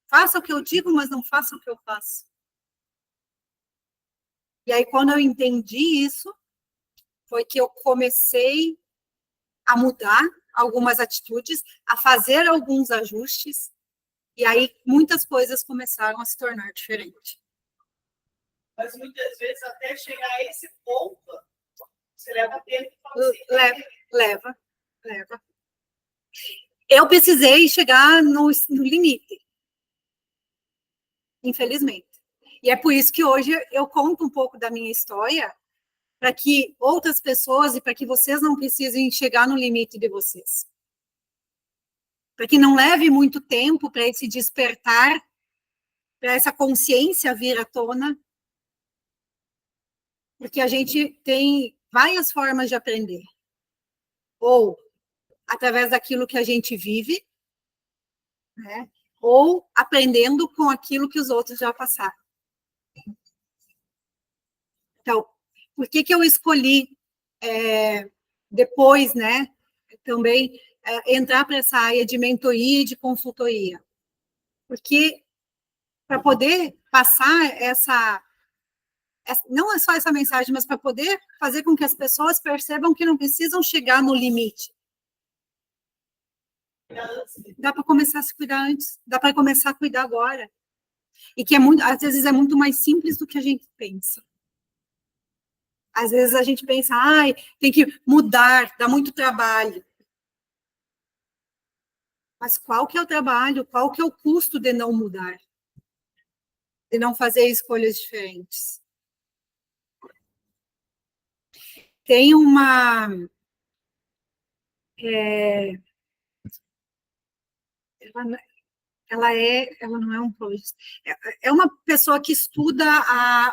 Faça o que eu digo, mas não faça o que eu faço. E aí, quando eu entendi isso, foi que eu comecei a mudar algumas atitudes, a fazer alguns ajustes, e aí muitas coisas começaram a se tornar diferentes. Mas muitas vezes, até chegar a esse ponto, você leva tempo para você. Leva. Eu precisei chegar no limite, infelizmente. E é por isso que hoje eu conto um pouco da minha história, para que outras pessoas e para que vocês não precisem chegar no limite de vocês. Para que não leve muito tempo para esse despertar, para essa consciência vir à tona, porque a gente tem várias formas de aprender. Ou através daquilo que a gente vive, né? Ou aprendendo com aquilo que os outros já passaram. Então, por que eu escolhi depois, né, também entrar para essa área de mentoria e de consultoria? Porque para poder passar não é só essa mensagem, mas para poder fazer com que as pessoas percebam que não precisam chegar no limite. Dá para começar a se cuidar antes, dá para começar a cuidar agora. E que às vezes é muito mais simples do que a gente pensa. Às vezes a gente pensa, tem que mudar, dá muito trabalho. Mas qual que é o trabalho? Qual que é o custo de não mudar? De não fazer escolhas diferentes? Tem uma... ela não é um coach. É uma pessoa que estuda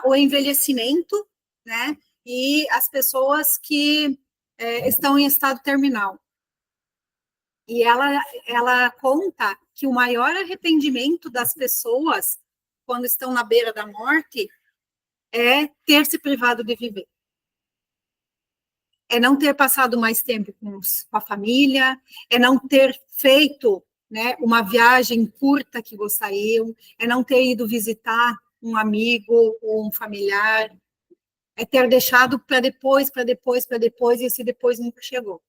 o envelhecimento, né? E as pessoas que estão em estado terminal. E ela conta que o maior arrependimento das pessoas, quando estão na beira da morte, é ter se privado de viver. é não ter passado mais tempo com a família, é não ter feito, né, uma viagem curta que gostariam, é não ter ido visitar um amigo ou um familiar, é ter deixado para depois, e esse depois nunca chegou.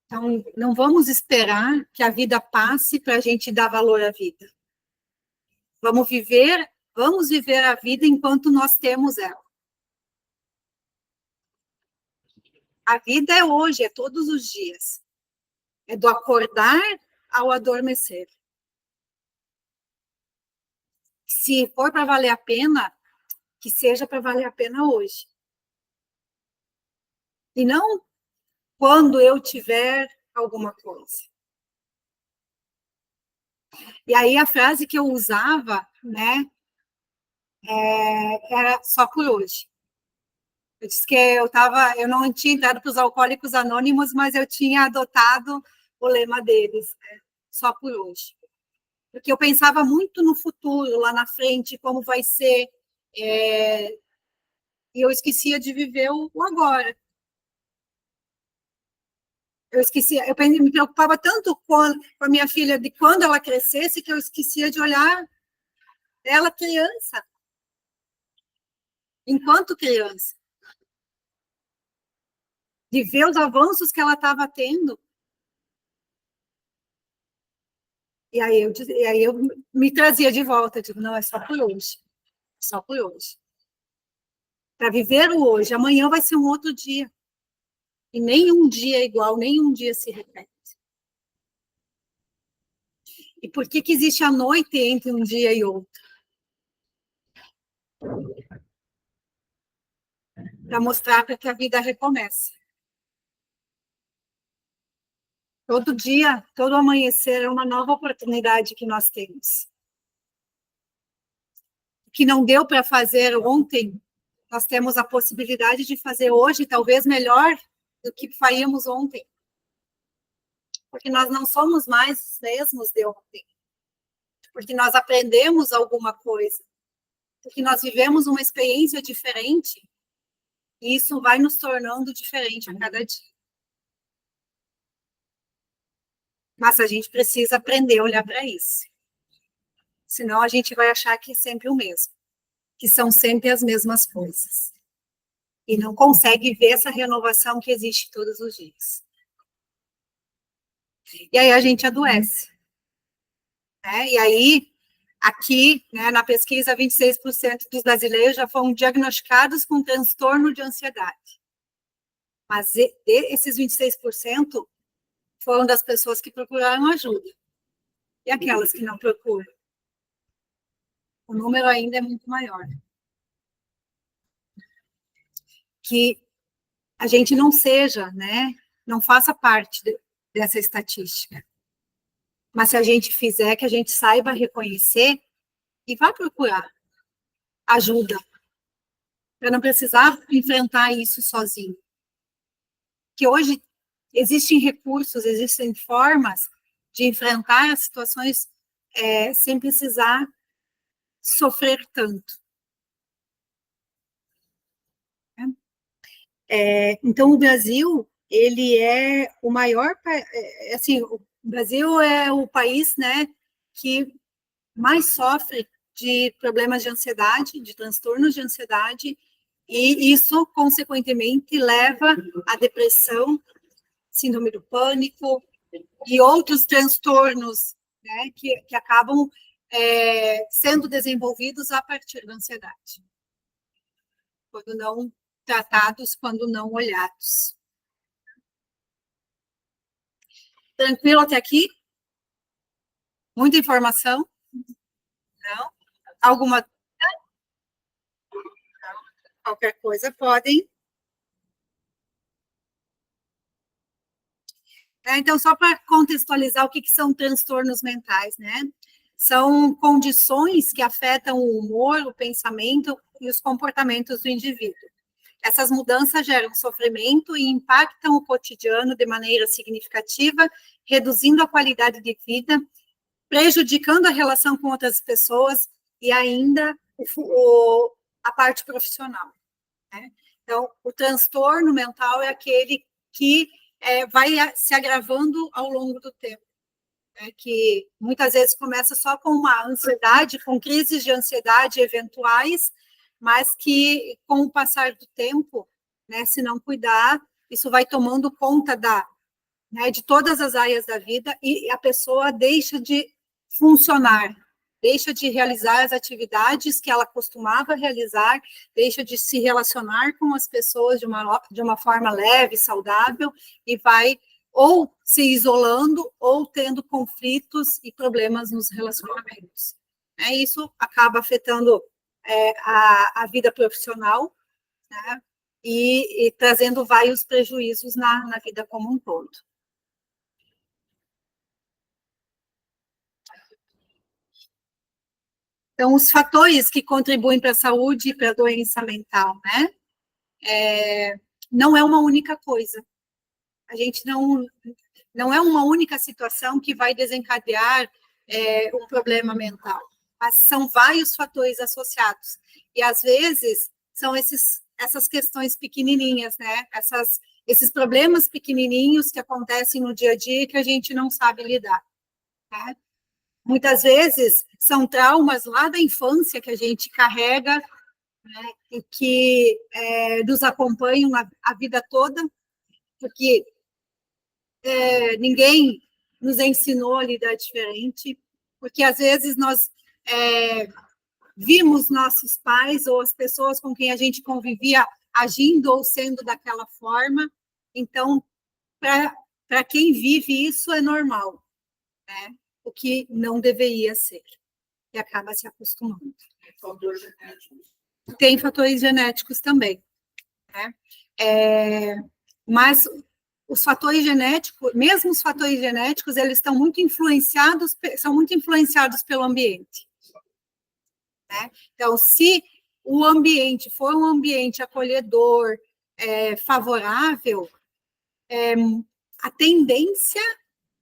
Então, não vamos esperar que a vida passe para a gente dar valor à vida. Vamos viver a vida enquanto nós temos ela. A vida é hoje, é todos os dias. É do acordar ao adormecer. Se for para valer a pena, que seja para valer a pena hoje. E não quando eu tiver alguma coisa. E aí a frase que eu usava, né, era só por hoje. Eu disse que eu não tinha entrado para os Alcoólicos Anônimos, mas eu tinha adotado o lema deles, né, só por hoje. Porque eu pensava muito no futuro, lá na frente, como vai ser, e eu esquecia de viver o agora. Eu me preocupava tanto com a minha filha de quando ela crescesse, que eu esquecia de olhar ela criança, enquanto criança, de ver os avanços que ela estava tendo. E aí eu me trazia de volta, digo, não, é só por hoje, só por hoje. Para viver o hoje, amanhã vai ser um outro dia. E nenhum dia é igual, nenhum dia se repete. E por que existe a noite entre um dia e outro? Para mostrar que a vida recomeça. Todo dia, todo amanhecer é uma nova oportunidade que nós temos. O que não deu para fazer ontem, nós temos a possibilidade de fazer hoje, talvez melhor do que faríamos ontem. Porque nós não somos mais os mesmos de ontem. Porque nós aprendemos alguma coisa. Porque nós vivemos uma experiência diferente. E isso vai nos tornando diferente a cada dia. Mas a gente precisa aprender a olhar para isso. Senão a gente vai achar que é sempre o mesmo. Que são sempre as mesmas coisas. E não consegue ver essa renovação que existe todos os dias. E aí a gente adoece. Né? E aí, aqui, né, na pesquisa, 26% dos brasileiros já foram diagnosticados com transtorno de ansiedade. Mas esses 26% foram das pessoas que procuraram ajuda. E aquelas que não procuram? O número ainda é muito maior. Que a gente não seja, né, não faça parte dessa estatística. Mas se a gente fizer, que a gente saiba reconhecer e vá procurar ajuda, para não precisar enfrentar isso sozinho. Que hoje existem recursos, existem formas de enfrentar as situações sem precisar sofrer tanto. Então, o Brasil, ele é o maior, assim, o Brasil é o país, né, que mais sofre de problemas de ansiedade, de transtornos de ansiedade, e isso, consequentemente, leva à depressão, síndrome do pânico e outros transtornos, né, que acabam sendo desenvolvidos a partir da ansiedade, quando não tratados, quando não olhados. Tranquilo até aqui? Muita informação? Não? Alguma? Qualquer coisa podem. Então, só para contextualizar o que são transtornos mentais, né? São condições que afetam o humor, o pensamento e os comportamentos do indivíduo. Essas mudanças geram sofrimento e impactam o cotidiano de maneira significativa, reduzindo a qualidade de vida, prejudicando a relação com outras pessoas e ainda a parte profissional. né? Então, o transtorno mental é aquele que vai se agravando ao longo do tempo, né? Que muitas vezes começa só com uma ansiedade, com crises de ansiedade eventuais, mas que, com o passar do tempo, né, se não cuidar, isso vai tomando conta né, de todas as áreas da vida e a pessoa deixa de funcionar, deixa de realizar as atividades que ela costumava realizar, deixa de se relacionar com as pessoas de uma forma leve, saudável, e vai ou se isolando ou tendo conflitos e problemas nos relacionamentos. Isso acaba afetando a vida profissional, né, e trazendo vários prejuízos na vida como um todo. Então, os fatores que contribuem para a saúde e para a doença mental, né? Não é uma única coisa. A gente não é uma única situação que vai desencadear um problema mental. Mas são vários fatores associados. E, às vezes, são essas questões pequenininhas, né? Esses problemas pequenininhos que acontecem no dia a dia que a gente não sabe lidar, né? Muitas vezes são traumas lá da infância que a gente carrega, né, e que nos acompanham a vida toda, porque ninguém nos ensinou a lidar diferente, porque às vezes nós vimos nossos pais ou as pessoas com quem a gente convivia agindo ou sendo daquela forma, então, para quem vive isso é normal, né? O que não deveria ser, e acaba se acostumando. Tem fatores genéticos também, né? Mas os fatores genéticos, mesmo os fatores genéticos, eles são muito influenciados pelo ambiente, né? Então, se o ambiente for um ambiente acolhedor, favorável, a tendência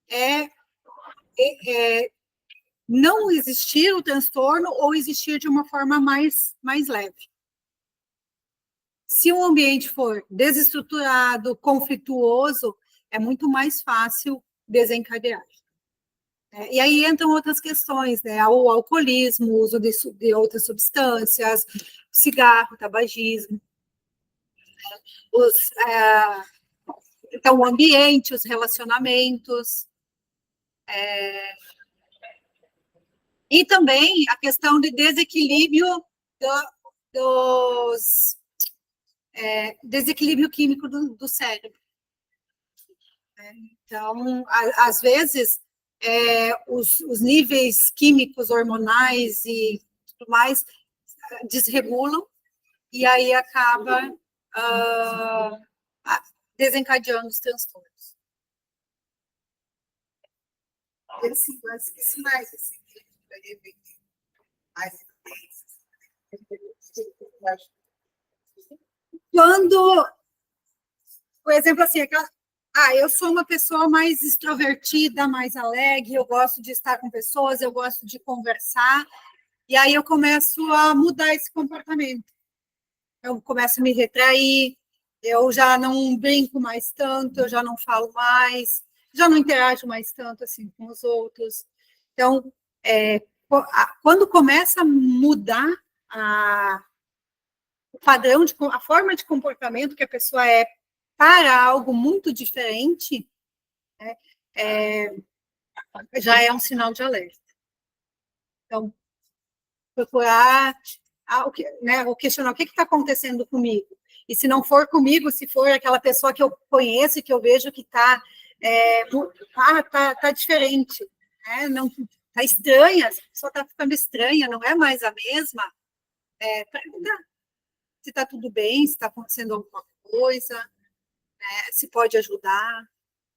é não existir o transtorno ou existir de uma forma mais leve. Se o ambiente for desestruturado, conflituoso, é muito mais fácil desencadear. E aí entram outras questões, né? O alcoolismo, o uso de outras substâncias, cigarro, tabagismo, então, o ambiente, os relacionamentos, e também a questão de desequilíbrio desequilíbrio químico do cérebro. Então, às vezes, os níveis químicos, hormonais e tudo mais desregulam, e aí acaba desencadeando os transtornos. Isso mais, assim, Quando, por exemplo, assim, eu sou uma pessoa mais extrovertida, mais alegre, eu gosto de estar com pessoas, eu gosto de conversar, e aí eu começo a mudar esse comportamento. Eu começo a me retrair, eu já não brinco mais tanto, eu já não falo mais, já não interajo mais tanto assim com os outros. Então, quando começa a mudar o padrão, a forma de comportamento que a pessoa para algo muito diferente, né, já é um sinal de alerta. Então, procurar ou questionar o que está acontecendo comigo. E se não for comigo, se for aquela pessoa que eu conheço, que eu vejo que está tá diferente, né? Não está estranha, a pessoa está ficando estranha, não é mais a mesma, perguntar se está tudo bem, se está acontecendo alguma coisa, né? Se pode ajudar,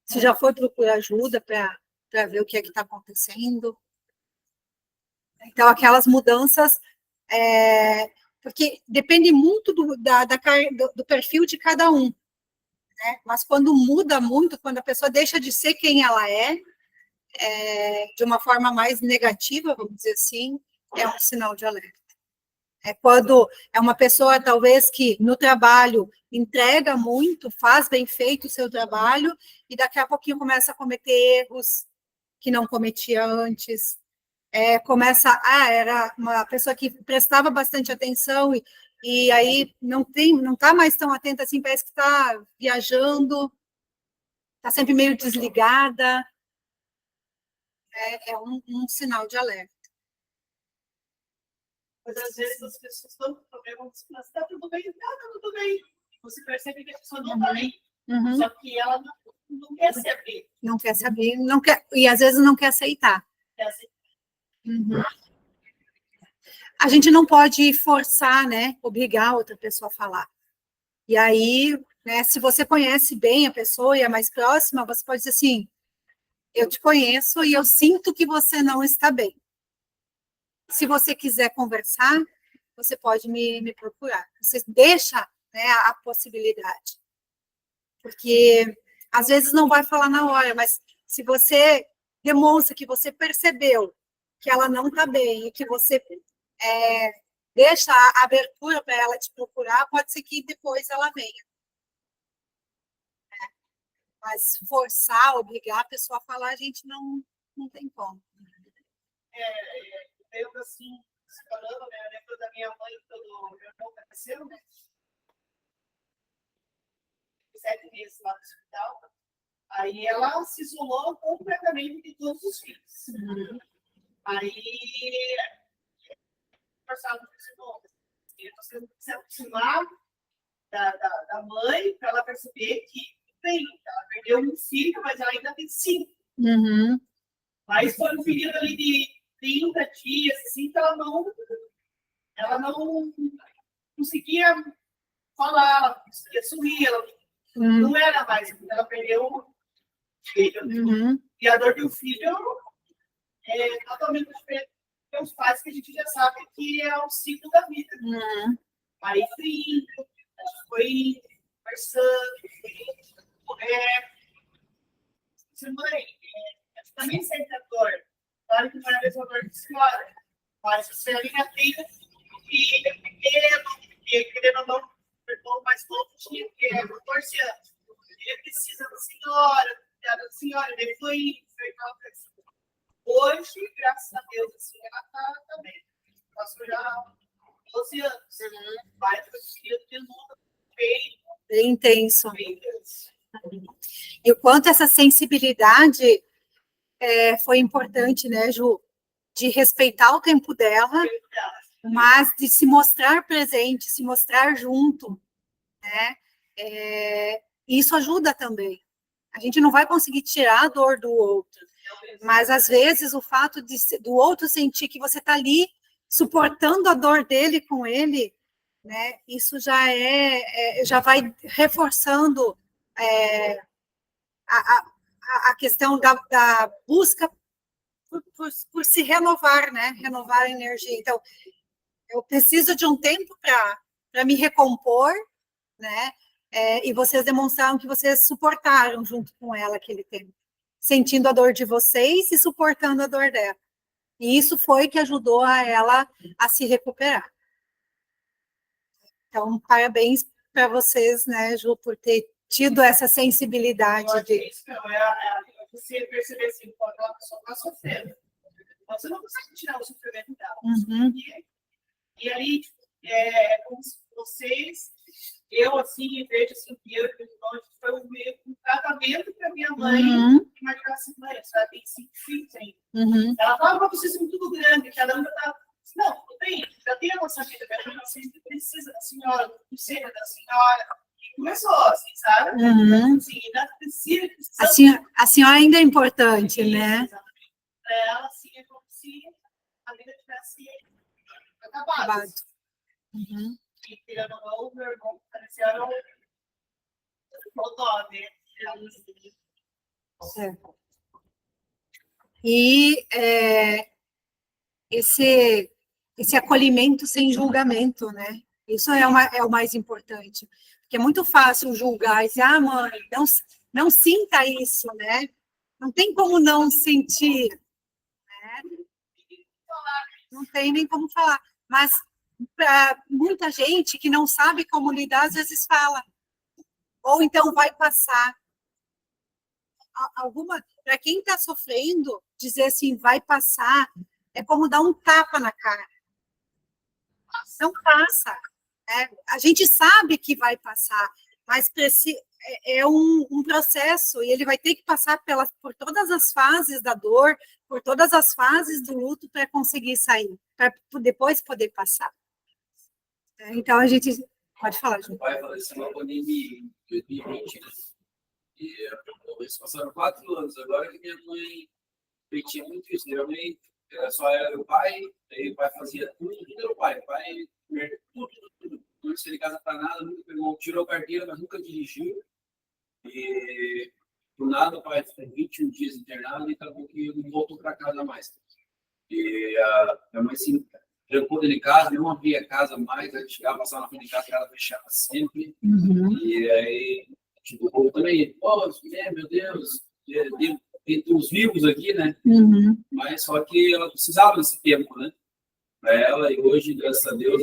se já foi procurar ajuda para ver o que é que está acontecendo. Então, aquelas mudanças, porque depende muito do perfil de cada um, né? Mas quando muda muito, quando a pessoa deixa de ser quem ela de uma forma mais negativa, vamos dizer assim, é um sinal de alerta. É quando é uma pessoa, talvez, que no trabalho entrega muito, faz bem feito o seu trabalho, e daqui a pouquinho começa a cometer erros que não cometia antes. Era uma pessoa que prestava bastante atenção, e aí não está mais tão atenta assim, parece que está viajando, está sempre meio desligada. É um sinal de alerta. Mas às vezes as pessoas estão com problema, está tudo bem, está tudo bem. Você percebe que a pessoa não está bem. Uhum. Só que ela não quer saber. Não quer saber, e às vezes não quer aceitar. Quer aceitar. Uhum. A gente não pode forçar, né? Obrigar outra pessoa a falar. E aí, né, se você conhece bem a pessoa e é mais próxima, você pode dizer assim: eu te conheço e eu sinto que você não está bem. Se você quiser conversar, você pode me procurar. Você deixa, né, a possibilidade. Porque às vezes não vai falar na hora, mas se você demonstra que você percebeu que ela não está bem e que você deixa a abertura para ela te procurar, pode ser que depois ela venha. Mas forçar, obrigar a pessoa a falar, a gente não tem como. Eu, assim, falando, né, eu lembro da minha mãe, quando meu irmão nasceu, né? 7 meses lá no hospital. Aí ela se isolou completamente de todos os filhos. Uhum. Aí, conversava com os irmãos. Você não precisa aproximar da mãe para ela perceber que, bem, ela perdeu um filho, mas ela ainda tem 5. Uhum. Mas foi um período ali de 30 dias, assim, que ela não conseguia falar, ela conseguia sorrir, ela não era mais, ela perdeu o filho. Uhum. E a dor do filho é totalmente diferente dos pais, que a gente já sabe que é o ciclo da vida. Uhum. Aí foi conversando, mãe, eu também sente a dor. Claro que não é a mesma dor de senhora, mas você ainda tem um filho pequeno, e querendo ou não, o irmão mais novo tinha, que é 14 anos. Ele precisa da senhora, ele foi aquela pessoa. Hoje, graças a Deus, assim, ela está bem. Passou já 12 anos. Mas o filho de novo Bem intenso. bem intenso. E o quanto essa sensibilidade foi importante, né, Ju? De respeitar o tempo dela, mas de se mostrar presente, se mostrar junto, né? Isso ajuda também. A gente não vai conseguir tirar a dor do outro, mas às vezes o fato do outro sentir que você está ali suportando a dor dele com ele, né? Isso já vai reforçando a questão da busca por se renovar, né? Renovar a energia. Então, eu preciso de um tempo para me recompor, né? E vocês demonstraram que vocês suportaram junto com ela aquele tempo, sentindo a dor de vocês e suportando a dor dela. E isso foi que ajudou a ela a se recuperar. Então, parabéns para vocês, né, Ju, por ter tido essa sensibilidade de... Isso você perceber assim, quando a pessoa está sofrendo, você não consegue tirar o sofrimento dela. Uhum. E aí, como se vocês, eu assim, vejo assim, que eu e meu irmão, foi um tratamento para minha mãe, que marcava assim, mãe, ela tem 5 filhos ainda. Uhum. Ela falava para vocês tudo grande, cada um está. Não, tudo bem, já tem a nossa vida, mas a gente precisa da senhora, precisa da senhora. E começou, assim, sabe? Uhum. Assim, ainda precisa. A senhora ainda é importante, né? Exatamente. Para ela, assim, é como se a vida tivesse acabado. Uhum. E tirando o meu irmão, parecia o nome. E esse acolhimento sem julgamento, né? Isso é o mais importante. Porque é muito fácil julgar e dizer, mãe, não sinta isso, né? Não tem como não sentir. Né? Não tem nem como falar. Mas para muita gente que não sabe como lidar, às vezes fala. Ou então vai passar. Para quem está sofrendo, dizer assim, vai passar, é como dar um tapa na cara. Não passa. A gente sabe que vai passar, mas é um processo, e ele vai ter que passar por todas as fases da dor, por todas as fases do luto para conseguir sair, para depois poder passar. Então, a gente... Pode falar, João. Meu pai faleceu na pandemia em 2020, né? E eles passaram 4 anos. Agora que minha mãe tinha muito isso. Minha mãe só era o pai, aí o pai fazia tudo era o pai. O pai tudo. Não se ele casa para nada, nunca pegou, tirou carteira, mas nunca dirigiu. E do nada o pai ficou 21 dias internado e acabou que não voltou para casa mais. E a minha mãe se trancou dentro de casa, não abria a casa mais, a gente chegava, passava na frente de casa, a casa fechava sempre. E aí, tipo, o povo também, meu Deus, tem uns vivos aqui, né? Mas só que ela precisava desse tempo, né? Para ela, e hoje, graças a Deus,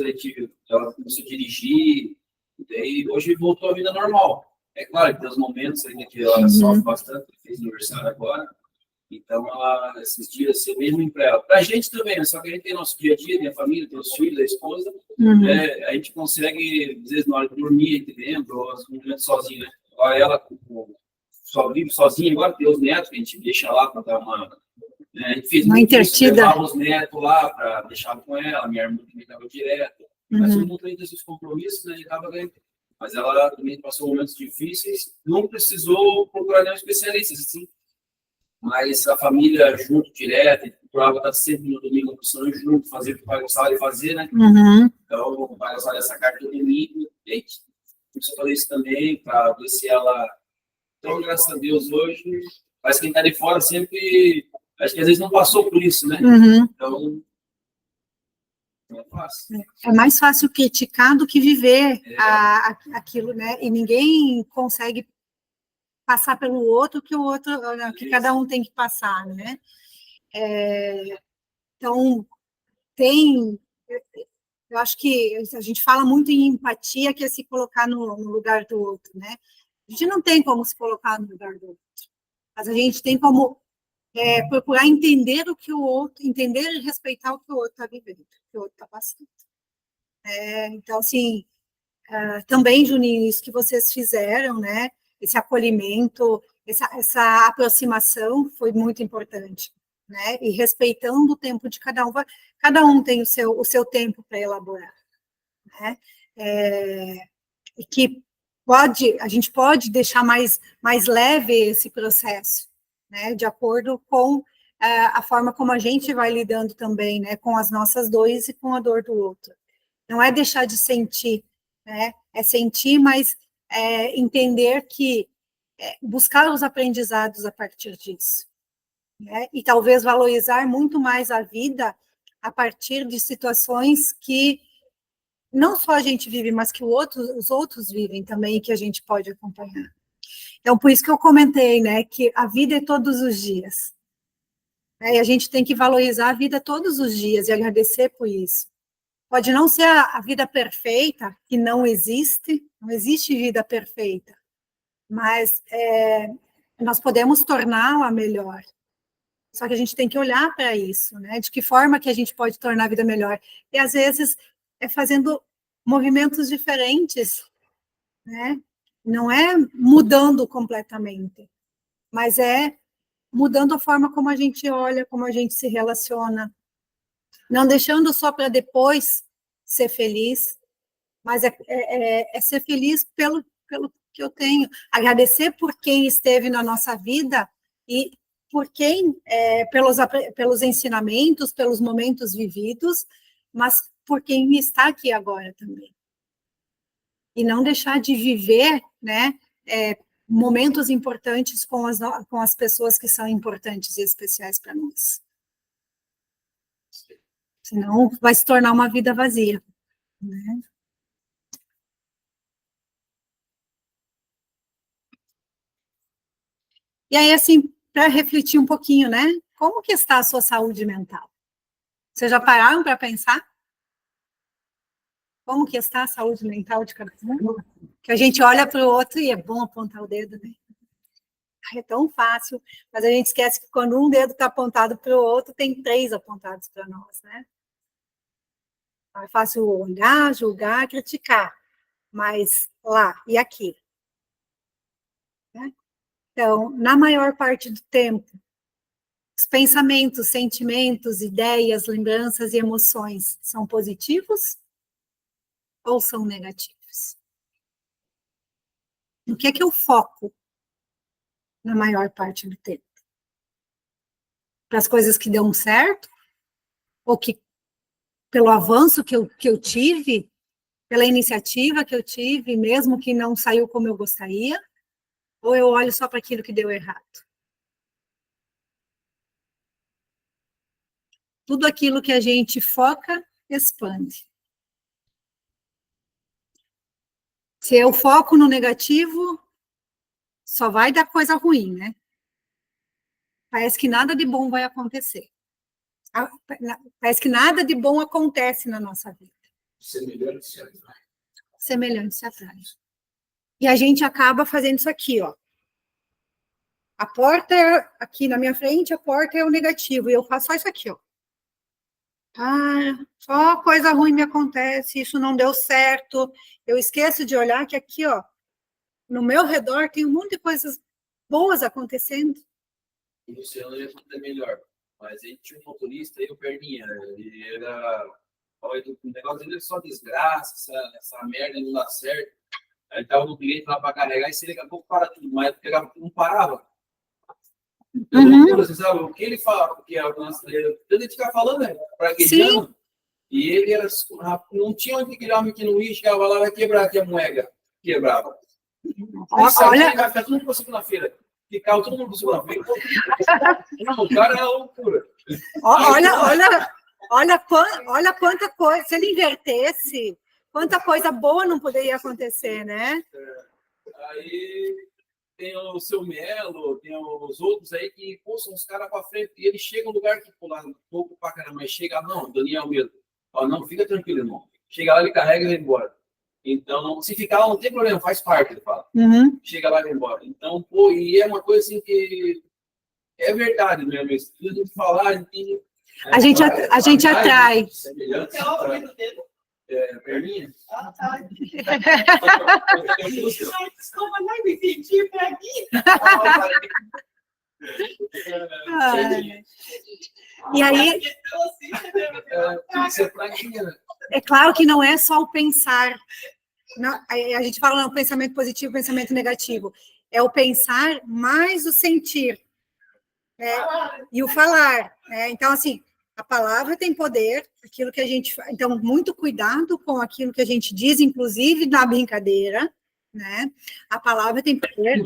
ela começou a dirigir, e daí hoje voltou à vida normal. É claro que tem os momentos ainda que ela sofre bastante, fez aniversário agora, então esses dias, assim, mesmo para ela. Para a gente também, né? Só que a gente tem nosso dia a dia, minha família, tem os filhos, a esposa, a gente consegue, às vezes, na hora de dormir, a gente lembra, ou às vezes sozinho, né? Agora ela só vive sozinha, agora tem os netos, que a gente deixa lá para dar uma... A gente fez uma intertida. Levava os netos lá para deixar com ela, minha irmã também estava direto. Mas todo mundo tem esses compromissos, né? Mas ela também passou momentos difíceis, não precisou procurar nenhum especialista, assim. Mas a família junto, direto, procurava estar sempre no domingo, funcionando junto, fazer o que o pai gostava de fazer, né? Então, o pai gostava dessa carta do domingo, e aí, eu falei isso também, para ver se ela... Então, graças a Deus, hoje, parece que quem está de fora sempre... Acho que às vezes não passou por isso, né? Então, não é fácil. É mais fácil criticar do que viver aquilo, né? E ninguém consegue passar pelo outro que o outro, que cada um tem que passar, né? Então, eu acho que a gente fala muito em empatia, que é se colocar no lugar do outro, né? A gente não tem como se colocar no lugar do outro, mas a gente tem como procurar entender o que o outro, entender e respeitar o que o outro está vivendo, o que o outro está passando. Então, assim, também, Juninho, isso que vocês fizeram, né? Esse acolhimento, essa aproximação foi muito importante, né? E respeitando o tempo de cada um tem o seu tempo para elaborar, né? E que a gente pode deixar mais leve esse processo, né, de acordo com a forma como a gente vai lidando também, né, com as nossas dores e com a dor do outro. Não é deixar de sentir, né, é sentir, mas entender que buscar os aprendizados a partir disso, né, e talvez valorizar muito mais a vida a partir de situações que não só a gente vive, mas que os outros vivem também e que a gente pode acompanhar. Então, por isso que eu comentei, né, que a vida é todos os dias. E a gente tem que valorizar a vida todos os dias e agradecer por isso. Pode não ser a vida perfeita, que não existe vida perfeita, mas nós podemos torná-la melhor. Só que a gente tem que olhar para isso, né, de que forma que a gente pode tornar a vida melhor. E, às vezes, fazendo movimentos diferentes, né? Não é mudando completamente, mas é mudando a forma como a gente olha, como a gente se relaciona, não deixando só para depois ser feliz, mas é ser feliz pelo que eu tenho, agradecer por quem esteve na nossa vida e por quem, pelos ensinamentos, pelos momentos vividos, mas por quem está aqui agora também. E não deixar de viver, né, momentos importantes com as pessoas que são importantes e especiais para nós. Senão vai se tornar uma vida vazia, né? E aí, assim, para refletir um pouquinho, né? Como que está a sua saúde mental? Vocês já pararam para pensar? como que está a saúde mental de cada um? Que a gente olha para o outro e é bom apontar o dedo, né? É tão fácil, mas a gente esquece que quando um dedo está apontado para o outro, tem 3 apontados para nós, né? É fácil olhar, julgar, criticar, mas lá e aqui. Né? Então, na maior parte do tempo, os pensamentos, sentimentos, ideias, lembranças e emoções são positivos ou são negativos? No que é que eu foco na maior parte do tempo? Para as coisas que dão certo? Ou que, pelo avanço que eu tive, pela iniciativa que eu tive, mesmo que não saiu como eu gostaria? Ou eu olho só para aquilo que deu errado? Tudo aquilo que a gente foca, expande. Se eu foco no negativo, só vai dar coisa ruim, né? Parece que nada de bom vai acontecer. Parece que nada de bom acontece na nossa vida. Semelhante se atrai. Semelhante se atrai. E a gente acaba fazendo isso aqui, ó. A porta é aqui na minha frente, a porta é o negativo, e eu faço só isso aqui, ó. Ah, só coisa ruim me acontece, isso não deu certo. Eu esqueço de olhar que aqui, ó, no meu redor tem um monte de coisas boas acontecendo. O Luciano ia tudo é melhor. Mas ele tinha um motorista aí, o Perninha. Ele era. Olha, o negócio dele é só desgraça, essa merda não dá certo. Aí tava no cliente lá para carregar e se daqui a pouco para tudo, mas pegava, não parava. Você sabe o que ele fala? Porque a nossa dele, ele ficar falando, né? Praguejando. E ele era, não tinha onde que não ia, chegava lá, vai quebrar aqui a moeda. Quebrava. Olha, vai ficar todo mundo para segunda-feira. Ficava todo mundo para segunda-feira. Não, o cara é loucura. Olha quanta coisa. Se ele invertesse, quanta coisa boa não poderia acontecer, né? Aí tem o seu Melo, tem os outros aí que, pô, são os caras para frente. E ele chega no lugar que, pô, lá, pouco para caramba, mas chega, não, Daniel mesmo. Ó, não, fica tranquilo, irmão. Chega lá, ele carrega e vai embora. Então, se ficar lá, não tem problema, faz parte, ele fala. Chega lá e vai embora. Então, pô, e é uma coisa assim que é verdade mesmo. Isso tudo de falar, tem, a gente atrai. Perninha? Ah, tá. Desculpa, não me pedi para aqui. E aí, é claro que não é só o pensar. Não, a gente fala no pensamento positivo, pensamento negativo. É o pensar mais o sentir, né? E o falar. Né? Então, assim, a palavra tem poder, aquilo que a gente faz. Então, muito cuidado com aquilo que a gente diz, inclusive na brincadeira, né? A palavra tem poder,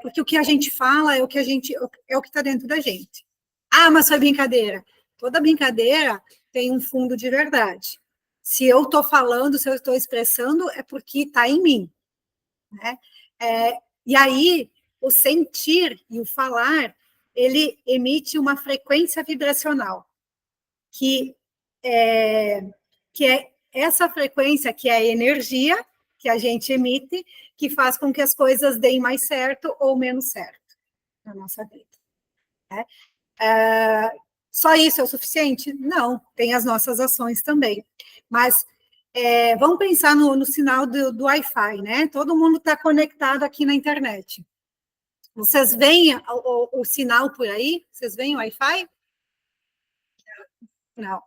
porque o que a gente fala é o que está dentro da gente. Ah, mas foi brincadeira. Toda brincadeira tem um fundo de verdade. Se eu estou falando, se eu estou expressando, é porque está em mim. Né? E aí, o sentir e o falar, ele emite uma frequência vibracional, que é essa frequência, que é a energia que a gente emite, que faz com que as coisas deem mais certo ou menos certo na nossa vida. Né? Só isso é o suficiente? Não, tem as nossas ações também. Mas vamos pensar no sinal do Wi-Fi, né? Todo mundo está conectado aqui na internet. Vocês veem o sinal por aí? Vocês veem o Wi-Fi? Não.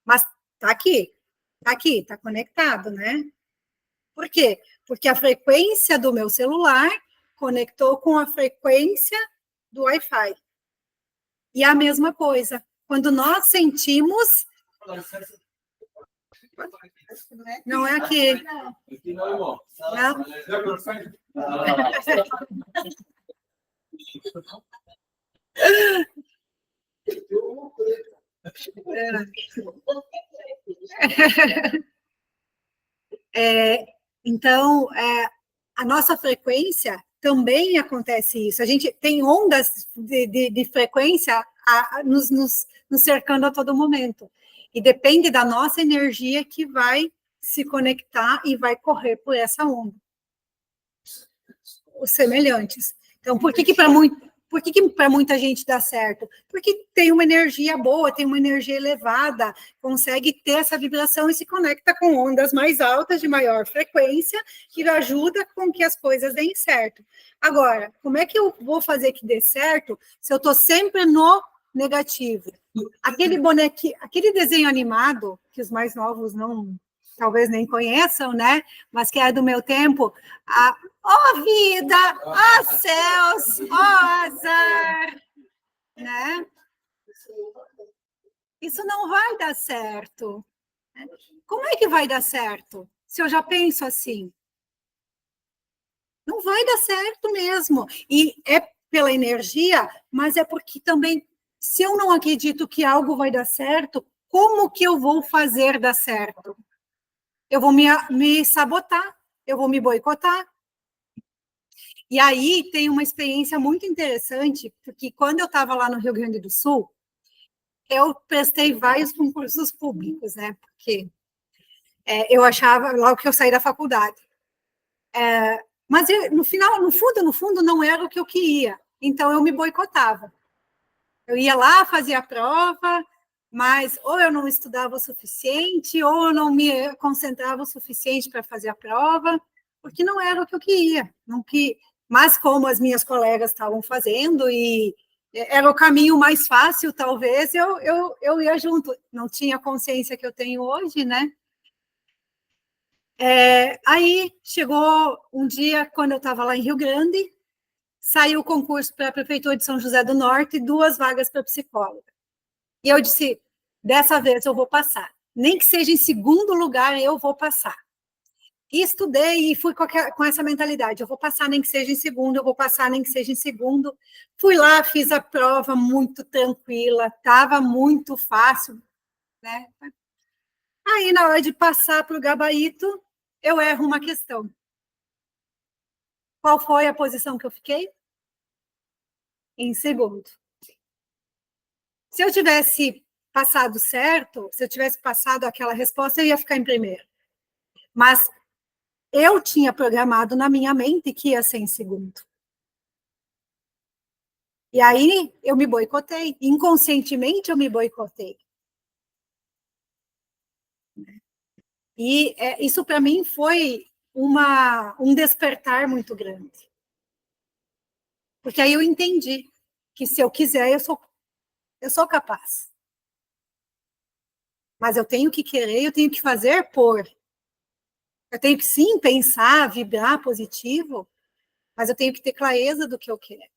Mas está aqui, está conectado, né? Por quê? Porque a frequência do meu celular conectou com a frequência do Wi-Fi. E a mesma coisa, quando nós sentimos... Não é aqui. Aqui não, irmão. Não. Então, a nossa frequência também acontece isso. A gente tem ondas de frequência nos cercando a todo momento. E depende da nossa energia que vai se conectar e vai correr por essa onda. Os semelhantes. Então, por que para muita gente dá certo? Porque tem uma energia boa, tem uma energia elevada, consegue ter essa vibração e se conecta com ondas mais altas, de maior frequência, que ajuda com que as coisas deem certo. Agora, como é que eu vou fazer que dê certo se eu estou sempre no negativo? Aquele desenho animado, que os mais novos talvez nem conheçam, né? Mas que é do meu tempo, vida, céus, azar, né? Isso não vai dar certo. Como é que vai dar certo? Se eu já penso assim, não vai dar certo mesmo. E é pela energia, mas é porque também, se eu não acredito que algo vai dar certo, como que eu vou fazer dar certo? Eu vou me sabotar, eu vou me boicotar. E aí tem uma experiência muito interessante, porque quando eu estava lá no Rio Grande do Sul, eu prestei vários concursos públicos, né? Porque eu achava, logo que eu saí da faculdade. Mas no fundo, não era o que eu queria. Então eu me boicotava. Eu ia lá, fazia a prova, mas ou eu não estudava o suficiente, ou eu não me concentrava o suficiente para fazer a prova, porque não era o que eu queria. Mas como as minhas colegas estavam fazendo e era o caminho mais fácil, talvez, eu ia junto. Não tinha a consciência que eu tenho hoje, né? Aí chegou um dia, quando eu estava lá em Rio Grande, saiu o concurso para a Prefeitura de São José do Norte, 2 vagas para psicóloga. E eu disse, dessa vez eu vou passar. Nem que seja em segundo lugar, eu vou passar. E estudei e fui com essa mentalidade, eu vou passar nem que seja em segundo, eu vou passar nem que seja em segundo. Fui lá, fiz a prova muito tranquila, estava muito fácil, né? Aí, na hora de passar para o gabarito, eu erro uma questão. Qual foi a posição que eu fiquei? Em segundo. Se eu tivesse passado certo, se eu tivesse passado aquela resposta, eu ia ficar em primeiro. Mas eu tinha programado na minha mente que ia ser em segundo. E aí eu me boicotei. Inconscientemente eu me boicotei. E isso para mim foi um despertar muito grande. Porque aí eu entendi que se eu quiser, eu sou capaz. Mas eu tenho que querer, eu tenho que fazer por. Eu tenho que sim pensar, vibrar positivo, mas eu tenho que ter clareza do que eu quero.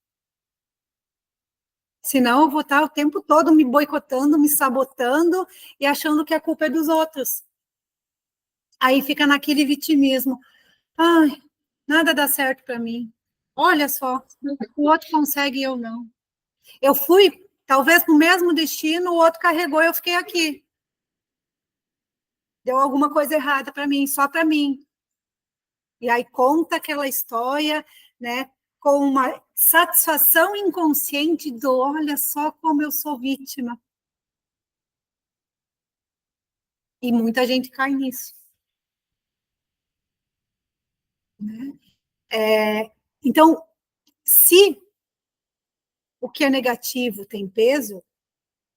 Senão eu vou estar o tempo todo me boicotando, me sabotando e achando que a culpa é dos outros. Aí fica naquele vitimismo. Ai, nada dá certo para mim. Olha só, o outro consegue e eu não. Eu fui, talvez, para o mesmo destino, o outro carregou e eu fiquei aqui. Deu alguma coisa errada para mim, só para mim. E aí conta aquela história, né, com uma satisfação inconsciente do olha só como eu sou vítima. E muita gente cai nisso. Né? Então, se o que é negativo tem peso,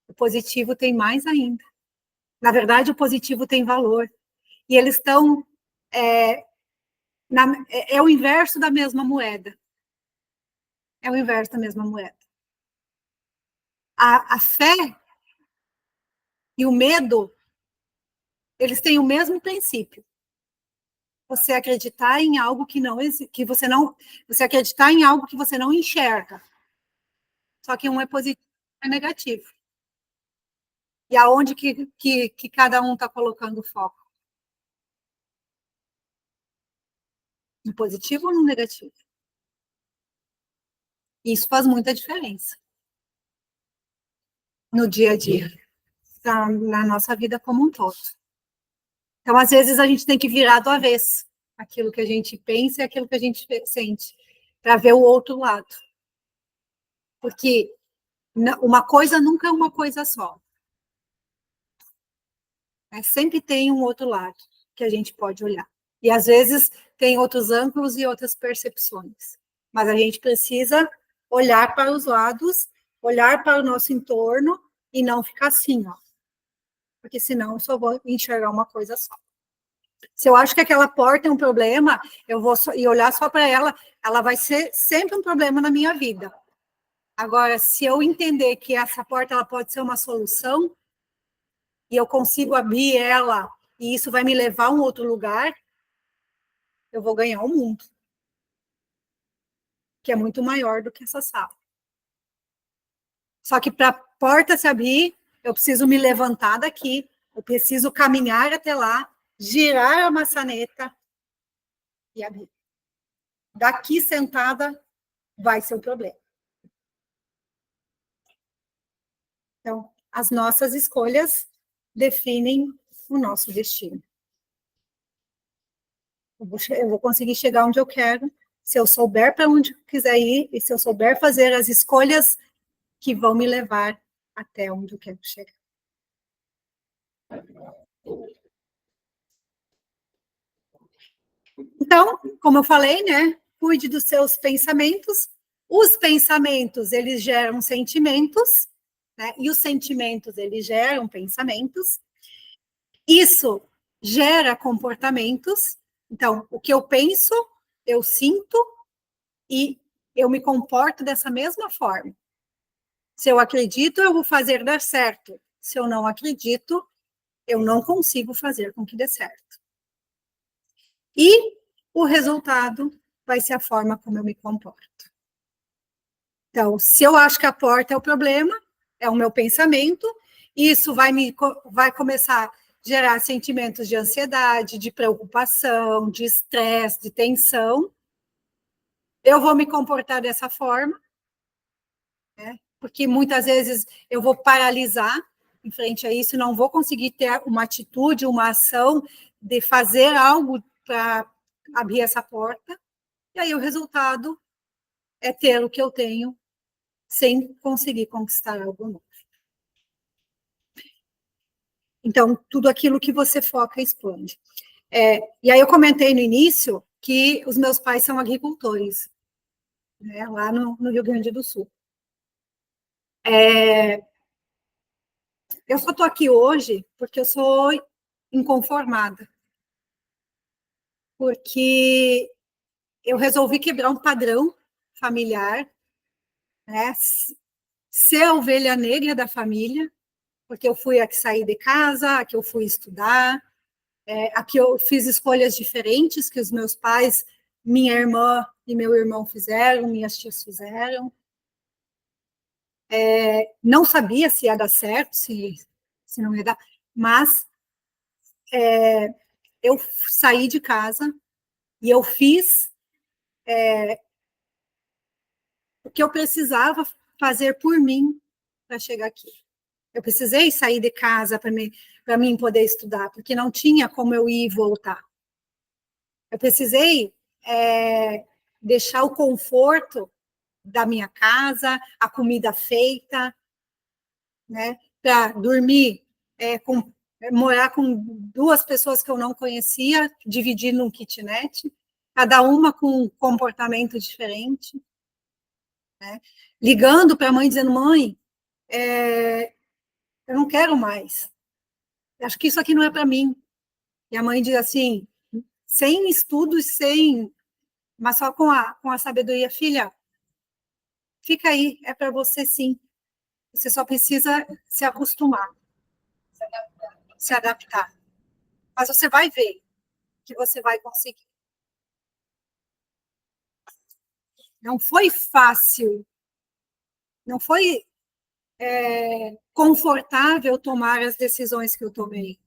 o positivo tem mais ainda. Na verdade, o positivo tem valor. E eles estão... é o inverso da mesma moeda. É o inverso da mesma moeda. A fé e o medo, eles têm o mesmo princípio. Você acreditar em algo que você não... Você acreditar em algo que você não enxerga. Só que um é positivo e é negativo. E aonde que cada um está colocando o foco? No positivo ou no negativo? Isso faz muita diferença no dia a dia, na nossa vida como um todo. Então, às vezes, a gente tem que virar do avesso aquilo que a gente pensa e aquilo que a gente sente, para ver o outro lado. Porque uma coisa nunca é uma coisa só. Sempre tem um outro lado. que a gente pode olhar. E, às vezes, tem outros ângulos e outras percepções. Mas a gente precisa olhar para os lados, olhar para o nosso entorno e não ficar assim, ó. Porque senão eu só vou enxergar uma coisa só. Se eu acho que aquela porta é um problema, eu vou e olhar só para ela vai ser sempre um problema na minha vida. Agora, se eu entender que essa porta ela pode ser uma solução, e eu consigo abrir ela, e isso vai me levar a um outro lugar, eu vou ganhar o mundo. Que é muito maior do que essa sala. Só que para a porta se abrir, eu preciso me levantar daqui, eu preciso caminhar até lá, girar a maçaneta e abrir. Daqui sentada vai ser um problema. Então, as nossas escolhas definem o nosso destino. Eu vou conseguir chegar onde eu quero, se eu souber para onde eu quiser ir, e se eu souber fazer as escolhas que vão me levar até onde eu quero chegar. Então, como eu falei, né? Cuide dos seus pensamentos. Os pensamentos, eles geram sentimentos, né? E os sentimentos, eles geram pensamentos. Isso gera comportamentos. Então, o que eu penso, eu sinto e eu me comporto dessa mesma forma. Se eu acredito, eu vou fazer dar certo. Se eu não acredito, eu não consigo fazer com que dê certo. E o resultado vai ser a forma como eu me comporto. Então, se eu acho que a porta é o problema, é o meu pensamento, isso vai começar a gerar sentimentos de ansiedade, de preocupação, de estresse, de tensão. Eu vou me comportar dessa forma, né? Porque muitas vezes eu vou paralisar em frente a isso, não vou conseguir ter uma atitude, uma ação de fazer algo para abrir essa porta, e aí o resultado é ter o que eu tenho sem conseguir conquistar algo novo. Então, tudo aquilo que você foca expande. E aí eu comentei no início que os meus pais são agricultores, né, lá no Rio Grande do Sul. Eu só estou aqui hoje porque eu sou inconformada. Porque eu resolvi quebrar um padrão familiar, né? Ser a ovelha negra da família, porque eu fui a que saí de casa, a que eu fui estudar, a que eu fiz escolhas diferentes que os meus pais, minha irmã e meu irmão fizeram, minhas tias fizeram. Não sabia se ia dar certo, se não ia dar, mas eu saí de casa e eu fiz o que eu precisava fazer por mim para chegar aqui. Eu precisei sair de casa para mim poder estudar, porque não tinha como eu ir e voltar. Eu precisei deixar o conforto da minha casa, a comida feita, né, para dormir, morar com 2 pessoas que eu não conhecia, dividindo um kitnet, cada uma com um comportamento diferente, né, ligando para a mãe, dizendo, mãe, eu não quero mais, acho que isso aqui não é para mim. E a mãe diz assim, sem estudos, mas só com a sabedoria, filha, fica aí, é para você sim. Você só precisa se acostumar, se adaptar. Mas você vai ver que você vai conseguir. Não foi fácil, não foi confortável tomar as decisões que eu tomei.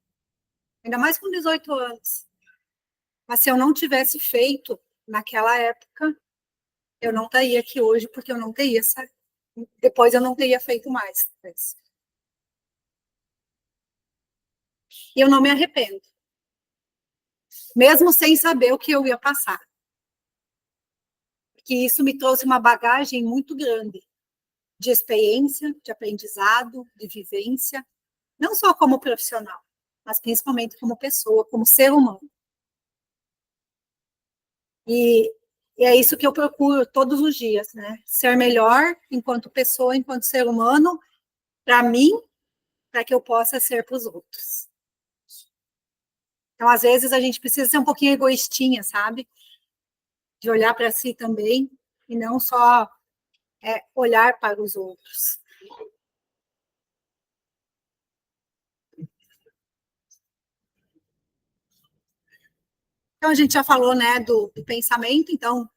Ainda mais com 18 anos. Mas se eu não tivesse feito naquela época, eu não estaria aqui hoje, porque eu não teria, depois eu não teria feito mais. E eu não me arrependo. Mesmo sem saber o que eu ia passar. Porque isso me trouxe uma bagagem muito grande de experiência, de aprendizado, de vivência, não só como profissional, mas principalmente como pessoa, como ser humano. E é isso que eu procuro todos os dias, né? Ser melhor enquanto pessoa, enquanto ser humano, para mim, para que eu possa ser para os outros. Então, às vezes, a gente precisa ser um pouquinho egoístinha, sabe? De olhar para si também, e não só olhar para os outros. Então, a gente já falou, né, do pensamento, então,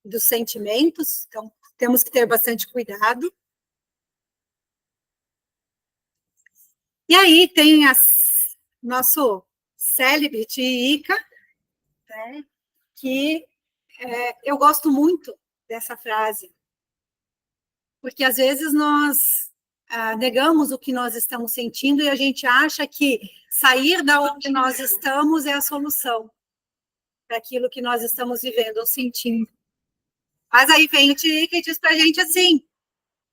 dos sentimentos, então, temos que ter bastante cuidado. E aí tem nosso célebre Tiririca, né, que eu gosto muito dessa frase, porque às vezes nós negamos o que nós estamos sentindo e a gente acha que sair da onde nós estamos é a solução para aquilo que nós estamos vivendo ou sentindo. Mas aí vem o Tiririca e diz para a gente assim,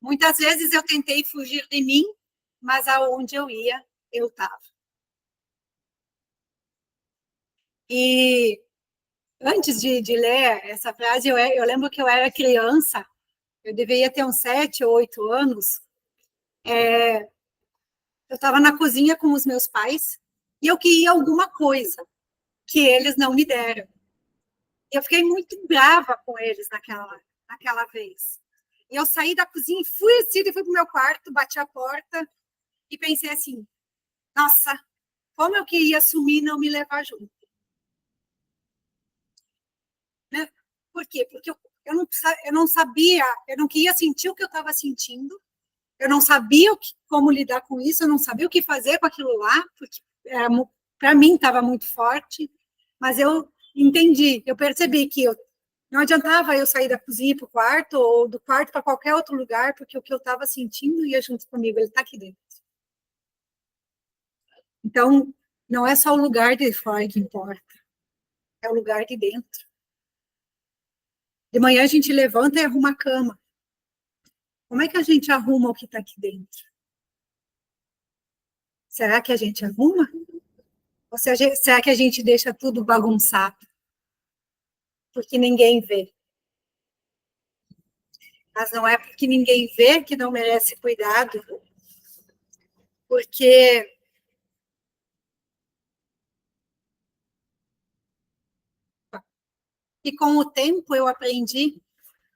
muitas vezes eu tentei fugir de mim, mas aonde eu ia, eu estava. E antes de ler essa frase, eu lembro que eu era criança, eu deveria ter uns 7 ou 8 anos, eu estava na cozinha com os meus pais e eu queria alguma coisa que eles não me deram. Eu fiquei muito brava com eles naquela vez. E eu saí da cozinha, enfurecida, e fui para o meu quarto, bati a porta e pensei assim, nossa, como eu queria assumir e não me levar junto. Né? Por quê? Porque eu não sabia, eu não queria sentir o que eu estava sentindo, eu não sabia como lidar com isso, eu não sabia o que fazer com aquilo lá, porque para mim estava muito forte, mas eu entendi, eu percebi que não adiantava eu sair da cozinha para o quarto, ou do quarto para qualquer outro lugar, porque o que eu estava sentindo ia junto comigo, ele está aqui dentro. Então, não é só o lugar de fora que importa, é o lugar de dentro. De manhã a gente levanta e arruma a cama. Como é que a gente arruma o que está aqui dentro? Será que a gente arruma? Ou será que a gente deixa tudo bagunçado? Porque ninguém vê. Mas não é porque ninguém vê que não merece cuidado. Porque e com o tempo eu aprendi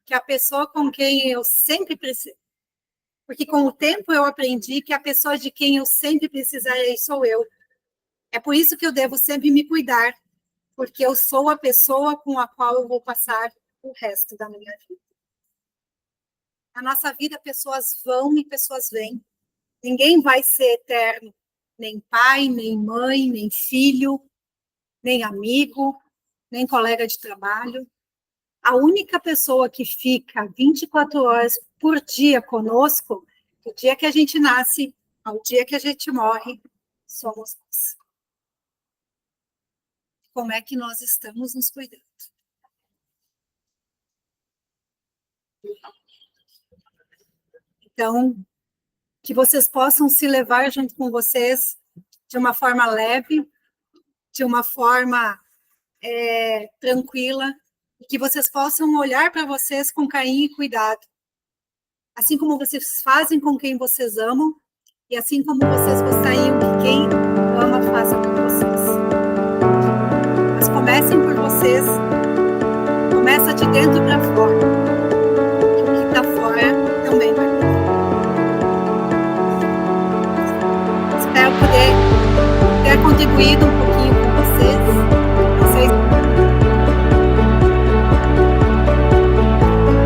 que a pessoa com quem eu sempre preciso, porque com o tempo eu aprendi que a pessoa de quem eu sempre precisarei sou eu. É por isso que eu devo sempre me cuidar, porque eu sou a pessoa com a qual eu vou passar o resto da minha vida. Na nossa vida, pessoas vão e pessoas vêm. Ninguém vai ser eterno, nem pai, nem mãe, nem filho, nem amigo, nem colega de trabalho. A única pessoa que fica 24 horas por dia conosco, do dia que a gente nasce ao dia que a gente morre, somos nós. Como é que nós estamos nos cuidando? Então, que vocês possam se levar junto com vocês de uma forma leve, de uma forma tranquila, e que vocês possam olhar para vocês com carinho e cuidado. Assim como vocês fazem com quem vocês amam, e assim como vocês gostariam que quem ama faça com vocês. Mas comecem por vocês, começa de dentro para fora. E o que está fora também vai para fora. Espero poder ter contribuído